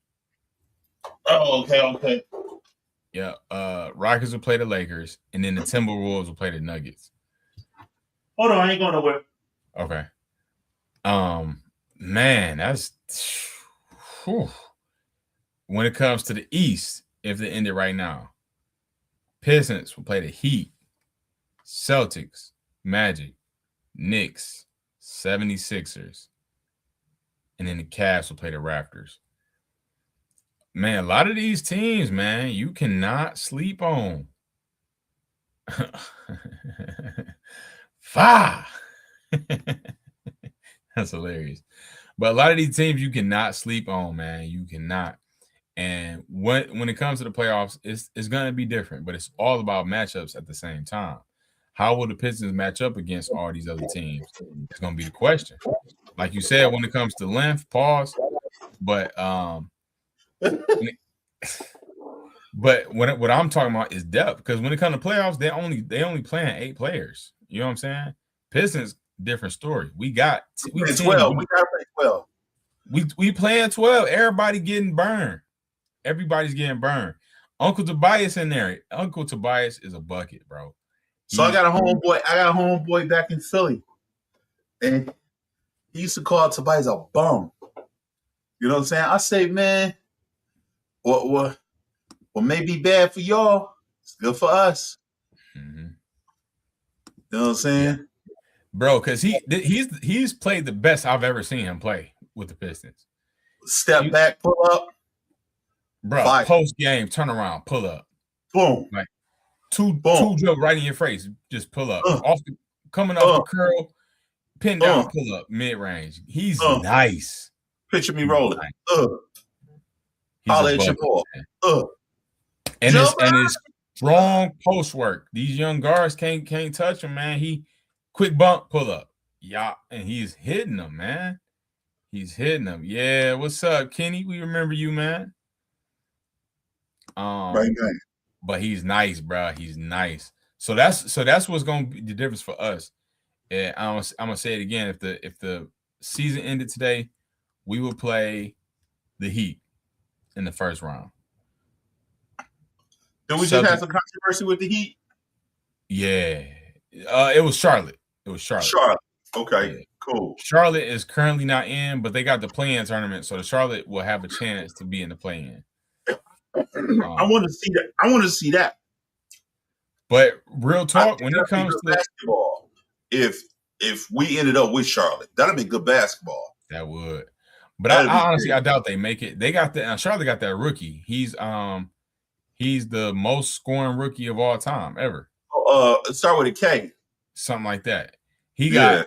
Oh, okay. Yeah. Rockets will play the Lakers, and then the Timberwolves will play the Nuggets. Hold on, I ain't going nowhere. Okay. Man, that's whew. When it comes to the East, if they ended right now, Pistons will play the Heat, Celtics, Magic, Knicks, 76ers, and then the Cavs will play the Raptors. Man, a lot of these teams, man, you cannot sleep on. That's hilarious. But a lot of these teams you cannot sleep on, man. You cannot. And when it comes to the playoffs, it's going to be different, but it's all about matchups at the same time. How will the Pistons match up against all these other teams? It's going to be the question. Like you said, when it comes to length, pause. But what I'm talking about is depth, because when it comes to playoffs, they only playing 8 players. You know what I'm saying? Pistons, different story. We got 12. We got to play 12. We playing 12. Everybody getting burned. Everybody's getting burned. Uncle Tobias in there. Uncle Tobias is a bucket, bro. So I got a homeboy back in Philly, and he used to call Tobias a bum. You know what I'm saying? I say, man, what may be bad for y'all, it's good for us. You know what I'm saying? Bro, because he's played the best I've ever seen him play with the Pistons. Step back, pull up. Bro, fire. Post game, turn around, pull up. Boom. Like two jump right in your face. Just pull up. Coming off the curl, pin down, pull up, mid-range. He's nice. Picture me rolling. Holla at your ball. And his strong post work. These young guards can't touch him, man. He quick bump, pull up. Yeah, and he's hitting them, man. He's hitting them. Yeah, what's up, Kenny? We remember you, man. Right. But he's nice, bro. He's nice. So that's what's going to be the difference for us. And I'm gonna say it again. If the season ended today, we would play the Heat in the first round. Did we just have some controversy with the Heat? Yeah, it was Charlotte. It was Charlotte. Charlotte. Okay, yeah. Cool. Charlotte is currently not in, but they got the play-in tournament, so the Charlotte will have a chance to be in the play-in. I want to see that. I want to see that. But real talk, when it comes to basketball, if we ended up with Charlotte, that'd be good basketball. That would. But I honestly, I doubt they make it. They got Charlotte got that rookie. He's the most scoring rookie of all time ever. Start with a K. Something like that. He a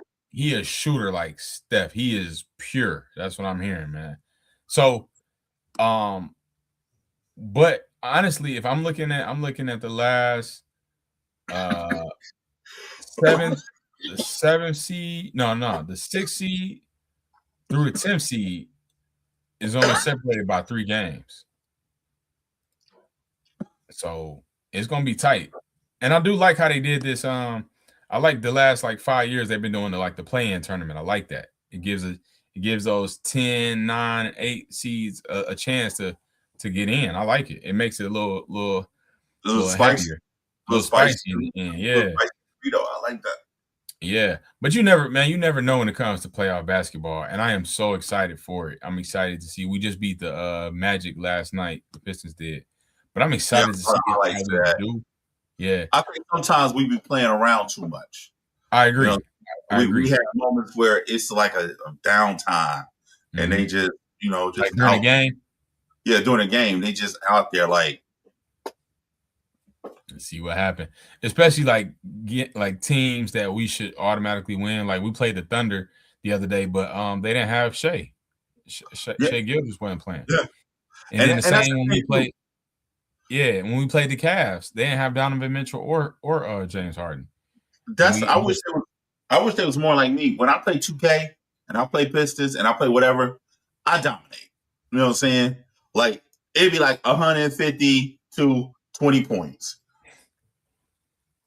shooter like Steph. He is pure. That's what I'm hearing, man. So, but honestly, if I'm looking at the last the 6th seed through the 10th seed is only separated by 3 games. So it's gonna be tight. And I do like how they did this. I like the last 5 years they've been doing the play-in tournament. I like that. It gives those 10, 9, 8 seeds a chance to get in. I like it. It makes it a little spicy. A little spicy in the end. Yeah. I like that. Yeah. But you never know when it comes to playoff basketball. And I am so excited for it. I'm excited to see. We just beat the Magic last night. The Pistons did. But I'm excited to see how they do. Yeah. I think sometimes we be playing around too much. I agree. We have moments where it's like a downtime and they just, just during a game. Yeah, during a game. They just out there let's see what happened. Especially teams that we should automatically win. Like we played the Thunder the other day, but they didn't have Shai. Shai Gilgeous wasn't playing. Yeah. And then the same when we played. Yeah, when we played the Cavs, they didn't have Donovan Mitchell or James Harden. I wish there was more like me. When I play 2K and I play Pistons and I play whatever, I dominate. You know what I'm saying? Like it'd be 150 to 20 points.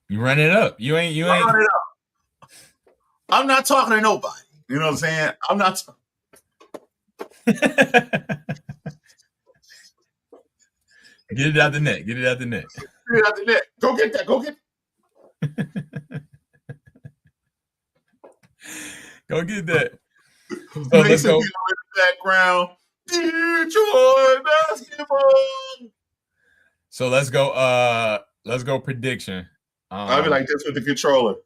You run it up. You ain't. Run it up. I'm not talking to nobody. You know what I'm saying? I'm not. Get it out the net. Get it out the net. Go get that. Go get that. So let's go. In the background. Detroit basketball. So let's go. Let's go prediction. I'll be like this with the controller.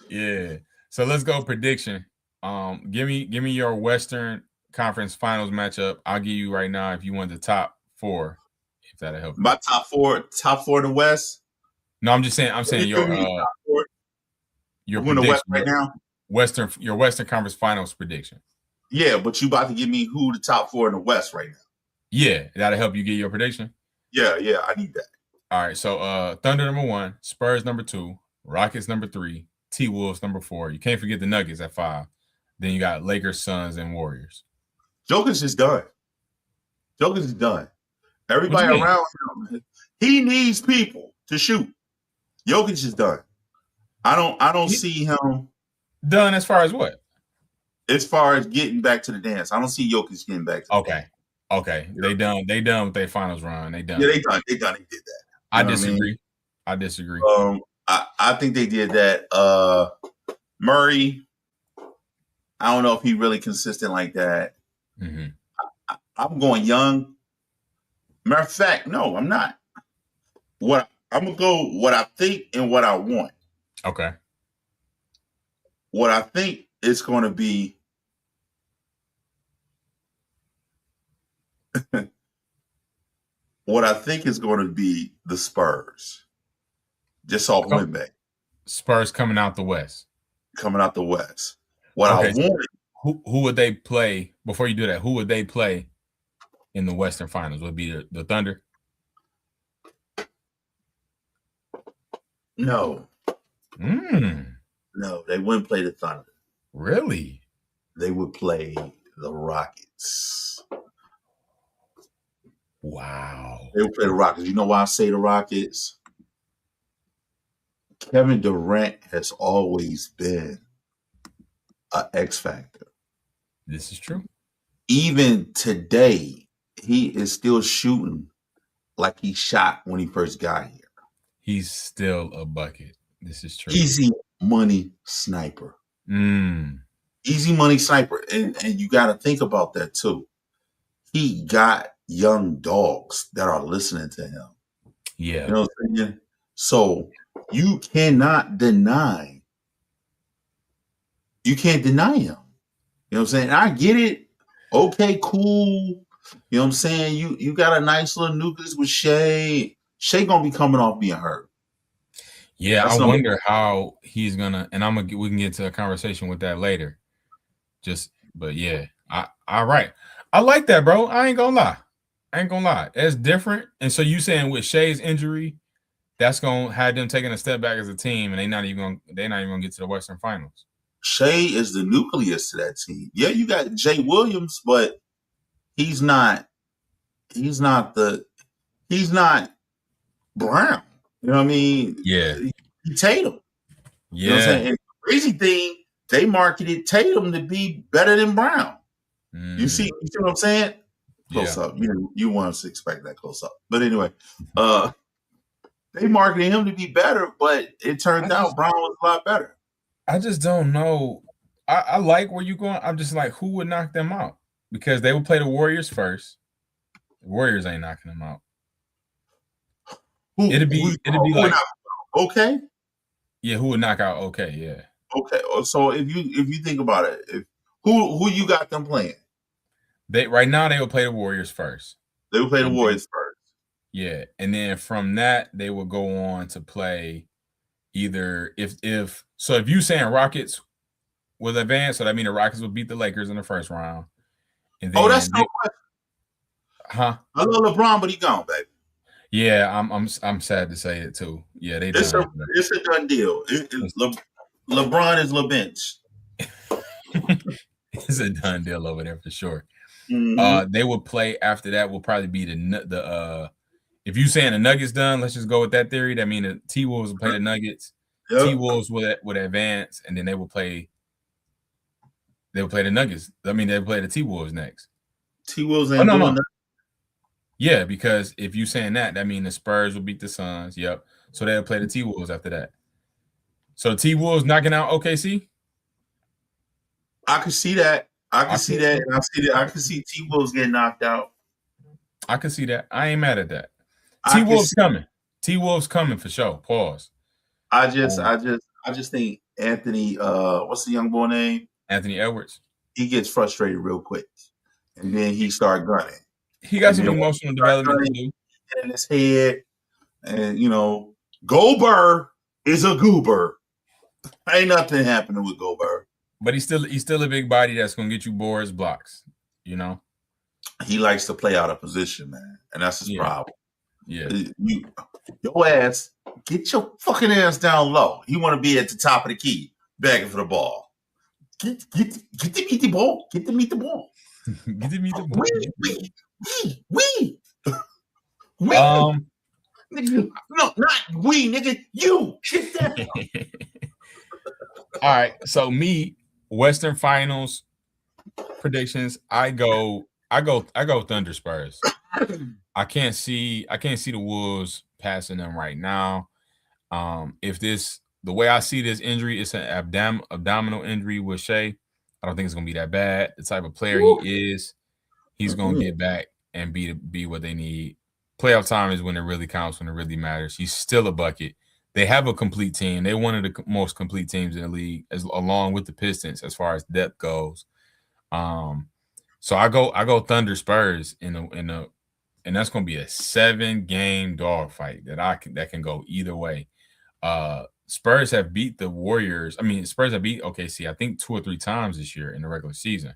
Yeah. So let's go prediction. Give me your Western Conference Finals matchup. I'll give you right now if you want the top 4, if that'll help. My top four in the West. No, I'm saying your prediction West right now. Your Western Conference Finals prediction. Yeah, but you about to give me who the top 4 in the West right now. Yeah, that'll help you get your prediction. Yeah, I need that. All right, so Thunder number 1, Spurs number 2, Rockets number 3, T-Wolves number 4. You can't forget the Nuggets at 5. Then you got Lakers, Suns, and Warriors. Jokic is done. Everybody around him, he needs people to shoot. Jokic is done. I don't see him done as far as what? As far as getting back to the dance. I don't see Jokic getting back to the dance. Okay. They done with their finals run. They done. Yeah, they done. They did that. I disagree. I disagree. I think they did that. Murray, I don't know if he really consistent like that. Mm-hmm. I'm going young. Matter of fact, no, I'm not. I'm gonna go what I think and what I want. Okay. What I think is going to be the Spurs. Just off win back. Spurs coming out the West. What I want. Who would they play before you do that? Who would they play in the Western Finals? Would it be the Thunder? No. No, they wouldn't play the Thunder. Really? They would play the Rockets. Wow. They will play the Rockets. You know why I say the Rockets? Kevin Durant has always been an X factor. This is true. Even today, he is still shooting like he shot when he first got here. He's still a bucket. This is true. Easy money sniper. Mm. Easy money sniper. And you got to think about that too. He got young dogs that are listening to him. Yeah. You know what I'm saying? So you cannot deny. You can't deny him. You know what I'm saying? I get it. Okay, cool. You know what I'm saying? You got a nice little nucleus with Shea. Shea gonna be coming off being hurt. Yeah, I wonder how he's gonna. And we can get to a conversation with that later. But yeah, all right. I like that, bro. I ain't gonna lie. It's different. And so you saying with Shea's injury, that's gonna have them taking a step back as a team, and they're not even gonna get to the Western Finals. Shea is the nucleus to that team. Yeah, you got Jay Williams, but he's not Brown. You know what I mean? Yeah. Tatum. Yeah. You know what I'm saying? And the crazy thing, they marketed Tatum to be better than Brown. You see what I'm saying? Close up. You want us to expect that close up. But anyway, they marketed him to be better, but it turned out Brown was a lot better. I just don't know. I like where you're going. I'm just like, who would knock them out? Because they would play the Warriors first. The Warriors ain't knocking them out. It'd be like okay. Yeah, who would knock out okay? Yeah. Okay. So if you think about it, who you got them playing? Right now they will play the Warriors first. They will play the Warriors first. Yeah, and then from that they will go on to play either if you saying Rockets will advance, so that means the Rockets will beat the Lakers in the first round. And then that's no question. Huh? I love LeBron, but he gone, baby. Yeah, I'm sad to say it too. Yeah, it's a done deal. LeBron is LeBench. It's a done deal over there for sure. Mm-hmm. They will play after that. Will probably be the if you saying the Nuggets done, let's just go with that theory. That means the T-Wolves will play the Nuggets. Yep. T-Wolves would advance, and then they will play the Nuggets. I mean, they play the T-Wolves next. T-Wolves ain't doing nothing. Yeah, because if you saying that means the Spurs will beat the Suns. Yep. So they'll play the T-Wolves after that. So the T-Wolves knocking out OKC? I can see that. I can see that. I can see T-Wolves getting knocked out. I can see that. I ain't mad at that. T-Wolves coming. T-Wolves coming for sure. Pause. I just think Anthony, what's the young boy name? Anthony Edwards. He gets frustrated real quick. And then he start gunning. He got some emotional development to do in his head, and Gobert is a goober. Ain't nothing happening with Gobert. But he's still a big body that's gonna get you boards, blocks. He likes to play out of position, man, and that's his problem. Yeah, your ass, get your fucking ass down low. He want to be at the top of the key, begging for the ball. Get to meet the ball. Get to meet the ball. Get to meet the ball. We. No, not we, nigga. You. Get that. All right. So Western Finals predictions. I go Thunder Spurs. I can't see the Wolves passing them right now. The way I see this injury, it's an abdominal injury with Shea. I don't think it's gonna be that bad. The type of player he is, he's gonna get back and be what they need. Playoff time is when it really counts, when it really matters. He's still a bucket. They have a complete team. They're one of the most complete teams in the league, along with the Pistons as far as depth goes. So I go Thunder Spurs and that's gonna be a 7-game dogfight that can go either way. Spurs have beat the Warriors. I mean, Spurs have beat OKC, I think 2 or 3 times this year in the regular season.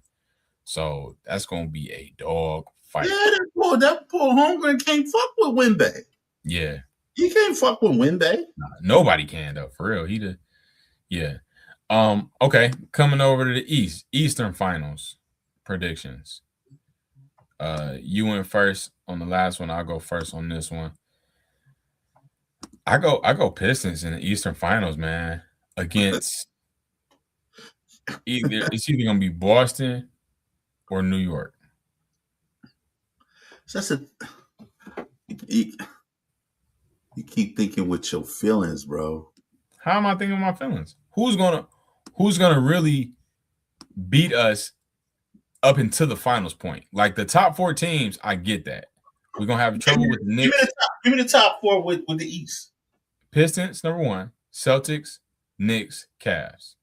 So that's going to be a dog fight. Yeah, that poor Holmgren can't fuck with Wemby. Yeah. He can't fuck with Wemby. Nobody can, though, for real. Yeah. Okay, coming over to the Eastern Finals predictions. You went first on the last one. I'll go first on this one. I go Pistons in the Eastern Finals, man. Against it's either gonna be Boston or New York. That's a you keep thinking with your feelings, bro. How am I thinking of my feelings? Who's gonna really beat us up until the finals point? Like the top 4 teams, I get that. We're gonna have trouble with the Knicks. Give me the top 4 with the East. Pistons, number 1, Celtics, Knicks, Cavs.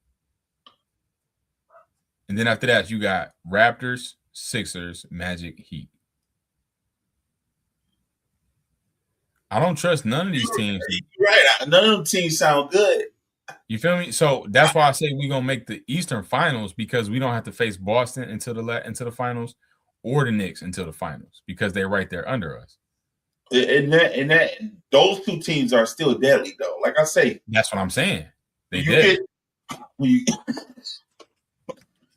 And then after that, you got Raptors, Sixers, Magic, Heat. I don't trust none of these teams. Right. None of them teams sound good. You feel me? So that's why I say we're gonna make the Eastern Finals, because we don't have to face Boston until the finals, or the Knicks until the finals, because they're right there under us. And those 2 teams are still deadly, though. Like I say, that's what I'm saying. They did.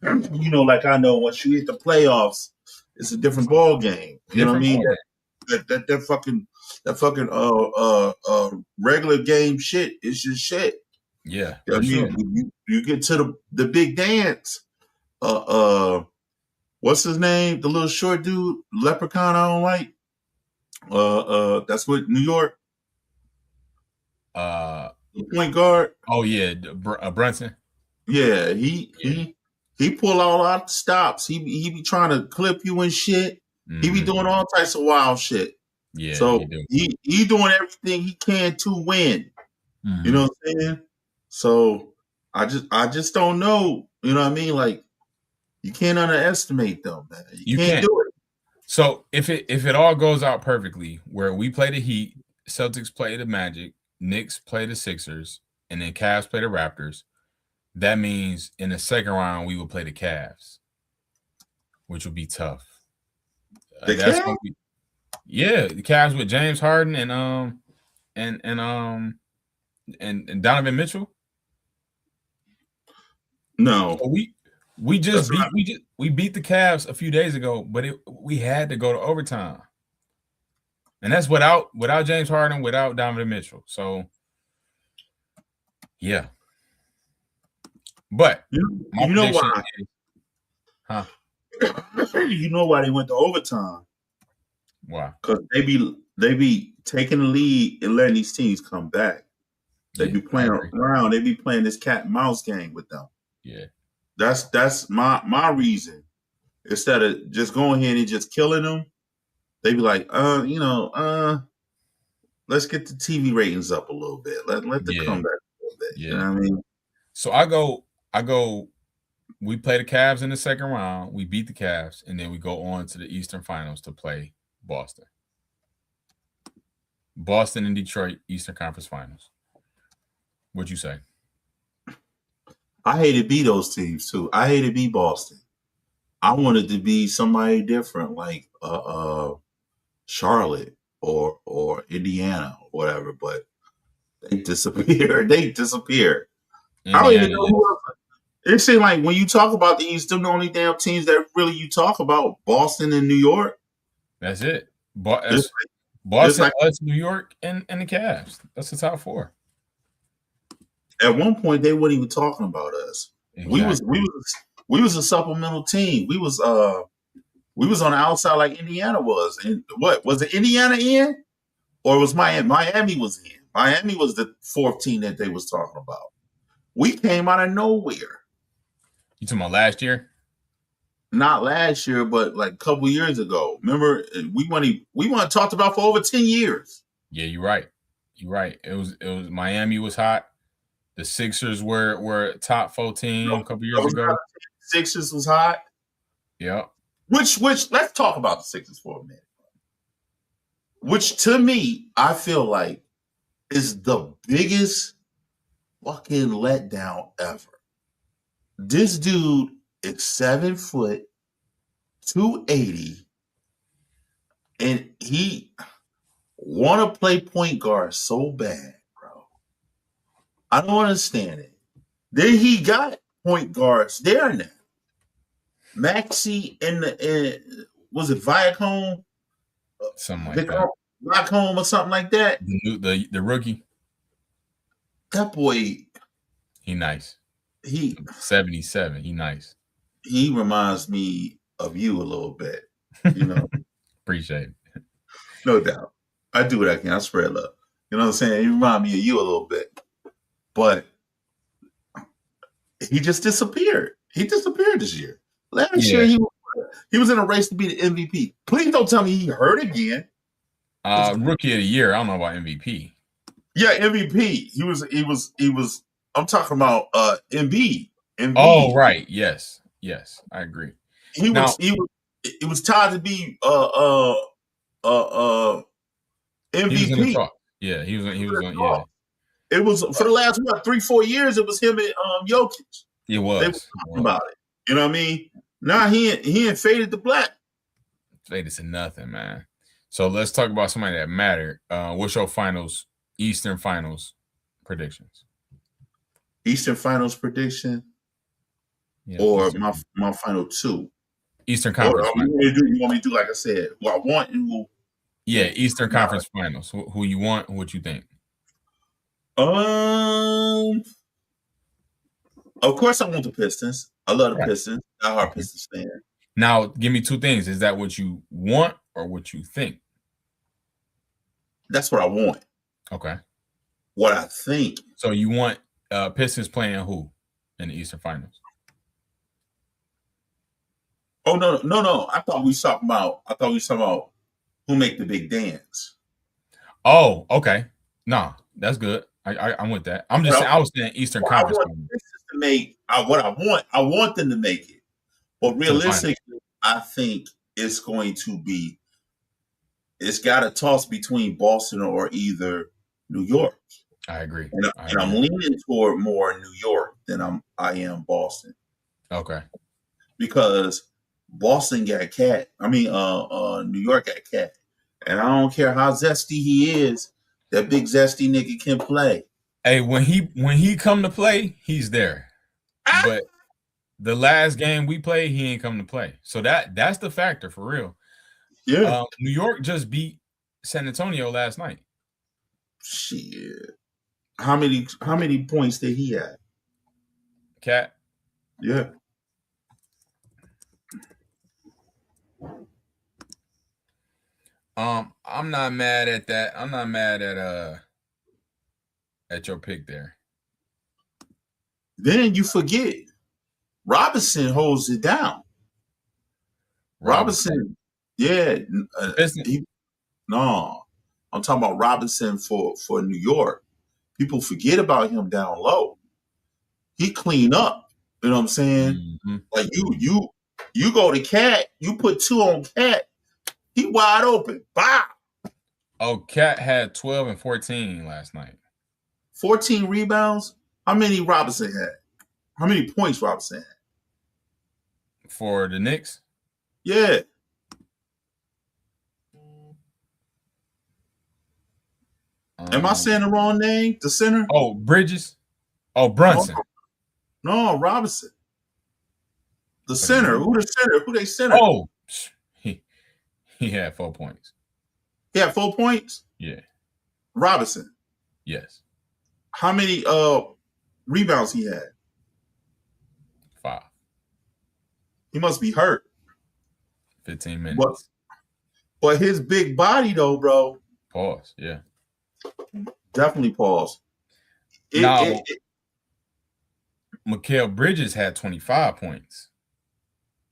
Like I know, once you hit the playoffs, it's a different ball game. You know what I mean? That fucking regular game shit is just shit. Yeah. I mean, sure. you get to the big dance. What's his name? The little short dude, Leprechaun. I don't like. That's what New York. The point guard. Oh yeah, Brunson. Yeah, he pull all out the stops. He be trying to clip you and shit. Mm-hmm. He be doing all types of wild shit. Yeah. So he doing everything he can to win. Mm-hmm. You know what I'm saying? So I just don't know. You know what I mean? Like, you can't underestimate them, man. You can't do it. So if it all goes out perfectly, where we play the Heat, Celtics play the Magic, Knicks play the Sixers, and then Cavs play the Raptors, that means in the second round we will play the Cavs, which will be tough. The Cavs? The Cavs with James Harden and Donovan Mitchell. No, so we beat the Cavs a few days ago, but we had to go to overtime, and that's without James Harden, without Donovan Mitchell. So yeah, but you know why? You know why they went to overtime? Why? Because they be taking the lead and letting these teams come back. They be playing around. They be playing this cat and mouse game with them. Yeah. That's my reason. Instead of just going ahead and just killing them, they be like, let's get the TV ratings up a little bit. Let them come back a little bit. Yeah. You know what I mean? So I go. We play the Cavs in the second round. We beat the Cavs, and then we go on to the Eastern Finals to play Boston. Boston and Detroit, Eastern Conference Finals. What'd you say? I hated to be those teams too. I hated to be Boston. I wanted to be somebody different, like Charlotte or Indiana or whatever, but they disappeared. I don't even know who else. It seems like when you talk about the East, them the only damn teams that really you talk about, Boston and New York. That's it. Boston, us, New York, and the Cavs. That's the top 4. At one point, they weren't even talking about us. Exactly. We was a supplemental team. We was on the outside like Indiana was. And what was it? Indiana in, or was Miami? Miami was in. Miami was the 4th team that they was talking about. We came out of nowhere. You talking about last year? Not last year, but like a couple years ago. Remember, we want talked about for over 10 years. Yeah, you're right. It was Miami was hot. The Sixers were top 4 team a couple years ago. Sixers was hot. Yeah. Which let's talk about the Sixers for a minute. Which to me, I feel like is the biggest fucking letdown ever. This dude is 7 foot, 280, and he want to play point guard so bad, bro. I don't understand it. Then he got point guards there now. Maxey and was it Viacom? Something like that. Viacom or something like that. The rookie. That boy, he nice. He 77. He nice. He reminds me of you a little bit. You know. Appreciate it. No doubt. I do what I can. I spread love. You know what I'm saying? He remind me of you a little bit. But he just disappeared. He disappeared this year. Last year he was in a race to be the MVP. Please don't tell me he hurt again. Rookie of the year. I don't know about MVP. Yeah, MVP. He was. I'm talking about Embiid. Oh, right. Yes. I agree. It was tied to be MVP. He was in the talk. Yeah, he was on. Yeah. It was for the last 3-4 years. It was him and Jokic. It was. They were talking about it. You know what I mean? Now he ain't faded to black. Faded to nothing, man. So let's talk about somebody that mattered. What's your Eastern Finals predictions? Eastern Finals prediction, or my final two. Eastern Conference. You want me to do like I said? Who I want and who? Yeah, Eastern Conference Finals. Who you want? What you think? Of course, I want the Pistons. I love the Pistons. I'm a Pistons fan. Now, give me two things. Is that what you want or what you think? That's what I want. Okay. What I think. So you want Pistons playing who in the Eastern Finals? Oh no! I thought we were talking about who make the big dance. Oh, okay. Nah, that's good. I'm with that. I'm just saying. I was saying Eastern Conference. I want to make what I want. I want them to make it, but realistically, I think it's going to be. It's got a toss between Boston or either New York. I agree. And I'm leaning toward more New York than I am Boston. Okay. Because Boston got Cat. New York got Cat. And I don't care how zesty he is, that big zesty nigga can play. Hey, when he come to play, he's there. But the last game we played, he ain't come to play. So that's the factor for real. Yeah. New York just beat San Antonio last night. Shit. How many points did he have? Cat? Yeah. I'm not mad at that. I'm not mad at your pick there. Then you forget Robinson holds it down. Robinson. Yeah. No. I'm talking about Robinson for New York. People forget about him down low. He clean up. You know what I'm saying? Mm-hmm. Like you go to Cat, you put 2 on Cat, he wide open. Bam. Oh, Cat had 12 and 14 last night. 14 rebounds. How many Robinson had? How many points Robinson had? For the Knicks? Yeah. Am I saying the wrong name? The center? Oh, Bridges? Oh, Brunson. No, Robinson. The center. Who the center? Who they center? Oh, he had 4 points. He had 4 points? Yeah. Robinson? Yes. How many rebounds he had? 5. He must be hurt. 15 minutes. But his big body though, bro. Pause. Yeah. Definitely pause. Mikal Bridges had 25 points.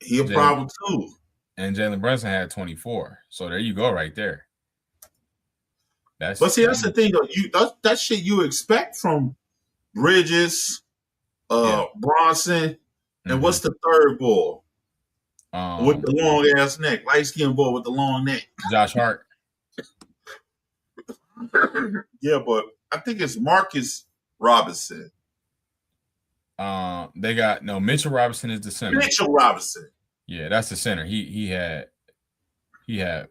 He a problem too. And Jalen Brunson had 24. So there you go, right there. That's the thing though. That shit you expect from Bridges, Bronson, and what's the third boy? With the long ass neck, light skinned boy with the long neck. Josh Hart. Yeah, but I think it's Marcus Robinson. They got Mitchell Robinson is the center. Mitchell Robinson. Yeah, that's the center. He had 4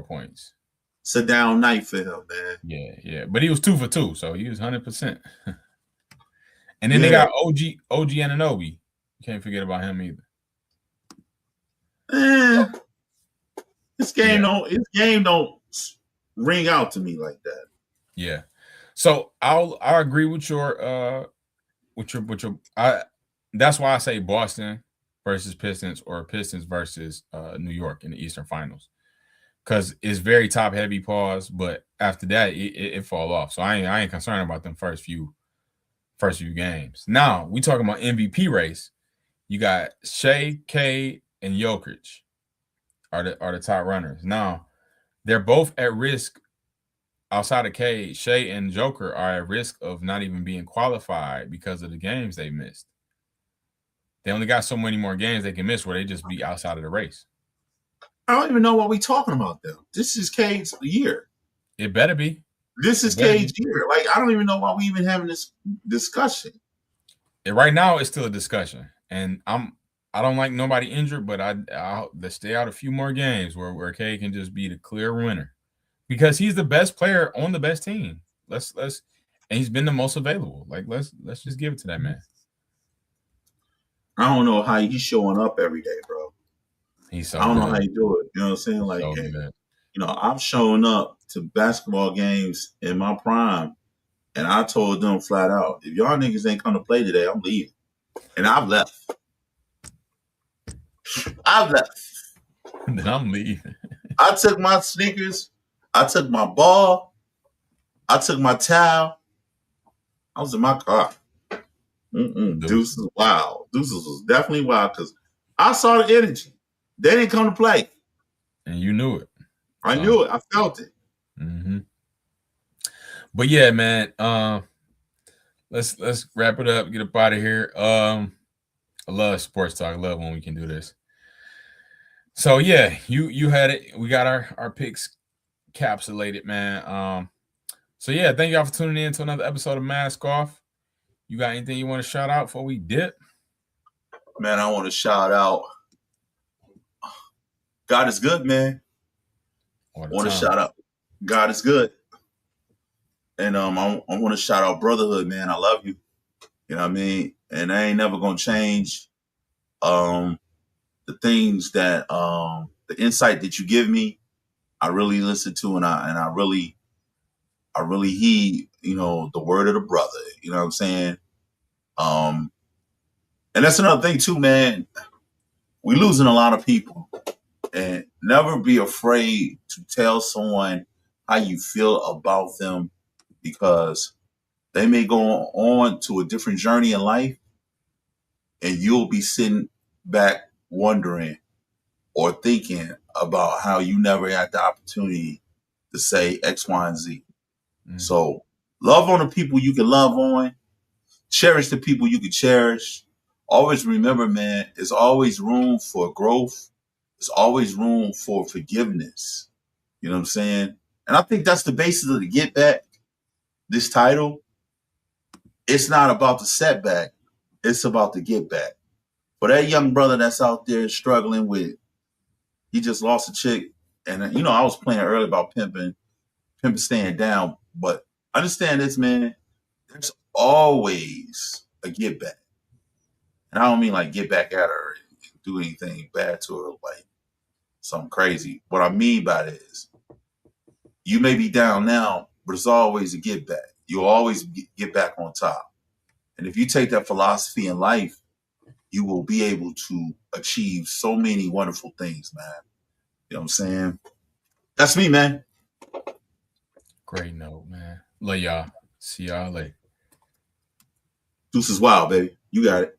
points. It's a down night for him, man. Yeah. But he was 2 for 2, so he was 100%. And then they got OG Anunoby. You can't forget about him either. His game don't ring out to me like that. Yeah. So I agree with your that's why I say Boston versus Pistons or Pistons versus New York in the Eastern Finals. Because it's very top heavy pause, but after that it fall off. So I ain't concerned about them first few games. Now we talking about MVP race. You got Shea, Cade, and Jokic are the top runners. Now they're both at risk. Outside of Cade, Shea and Joker are at risk of not even being qualified because of the games they missed. They only got so many more games they can miss where they just be outside of the race. I don't even know what we're talking about, though. This is Cade's year. It better be. This is Cade's year. Like, I don't even know why we even having this discussion. Right now, it's still a discussion, and I don't like nobody injured, but let's stay out a few more games where Cade can just be the clear winner. Because he's the best player on the best team. And he's been the most available. Like let's just give it to that man. I don't know how he's showing up every day, bro. He's so I don't good. know how you do it. You know what I'm saying? Like, So you know, I'm showing up to basketball games in my prime, and I told them flat out, if y'all niggas ain't come to play today, I'm leaving. And I've left. Then I'm leaving. I took my sneakers. I took my ball. I took my towel. I was in my car. Deuces was wild. Deuces was definitely wild because I saw the energy. They didn't come to play. And you knew it. I knew it. I felt it. Mm-hmm. But yeah, man. Let's wrap it up. Get up out of here. I love sports talk. I love when we can do this. So yeah, you had it. We got our picks capsulated, man. So yeah, thank y'all for tuning in to another episode of Mask Off. You got anything you want to shout out before we dip? Man, I want to shout out. God is good, man. I want to shout out. God is good. And I want to shout out brotherhood, man. I love you. You know what I mean? And I ain't never gonna change the things that the insight that you give me. I really listen to and I really heed, you know, the word of the brother. You know what I'm saying? And that's another thing too, man. We losing a lot of people. And never be afraid to tell someone how you feel about them, because they may go on to a different journey in life and you'll be sitting back wondering or thinking about how you never had the opportunity to say X, Y, and Z. So love on the people you can love on. Cherish the people you can cherish. Always remember, man, there's always room for growth. There's always room for forgiveness. You know what I'm saying? And I think that's the basis of the Get Back. This title, it's not about the setback. It's about the get back. For that young brother that's out there struggling with, he just lost a chick. And, you know, I was playing earlier about pimping staying down. But understand this, man. There's always a get back. And I don't mean like get back at her and do anything bad to her, like something crazy. What I mean by that is you may be down now, but it's always a get back. You'll always get back on top. And if you take that philosophy in life, you will be able to achieve so many wonderful things, man. You know what I'm saying? That's me, man. Great note, man. Love y'all. See y'all later. Deuces wild, baby. You got it.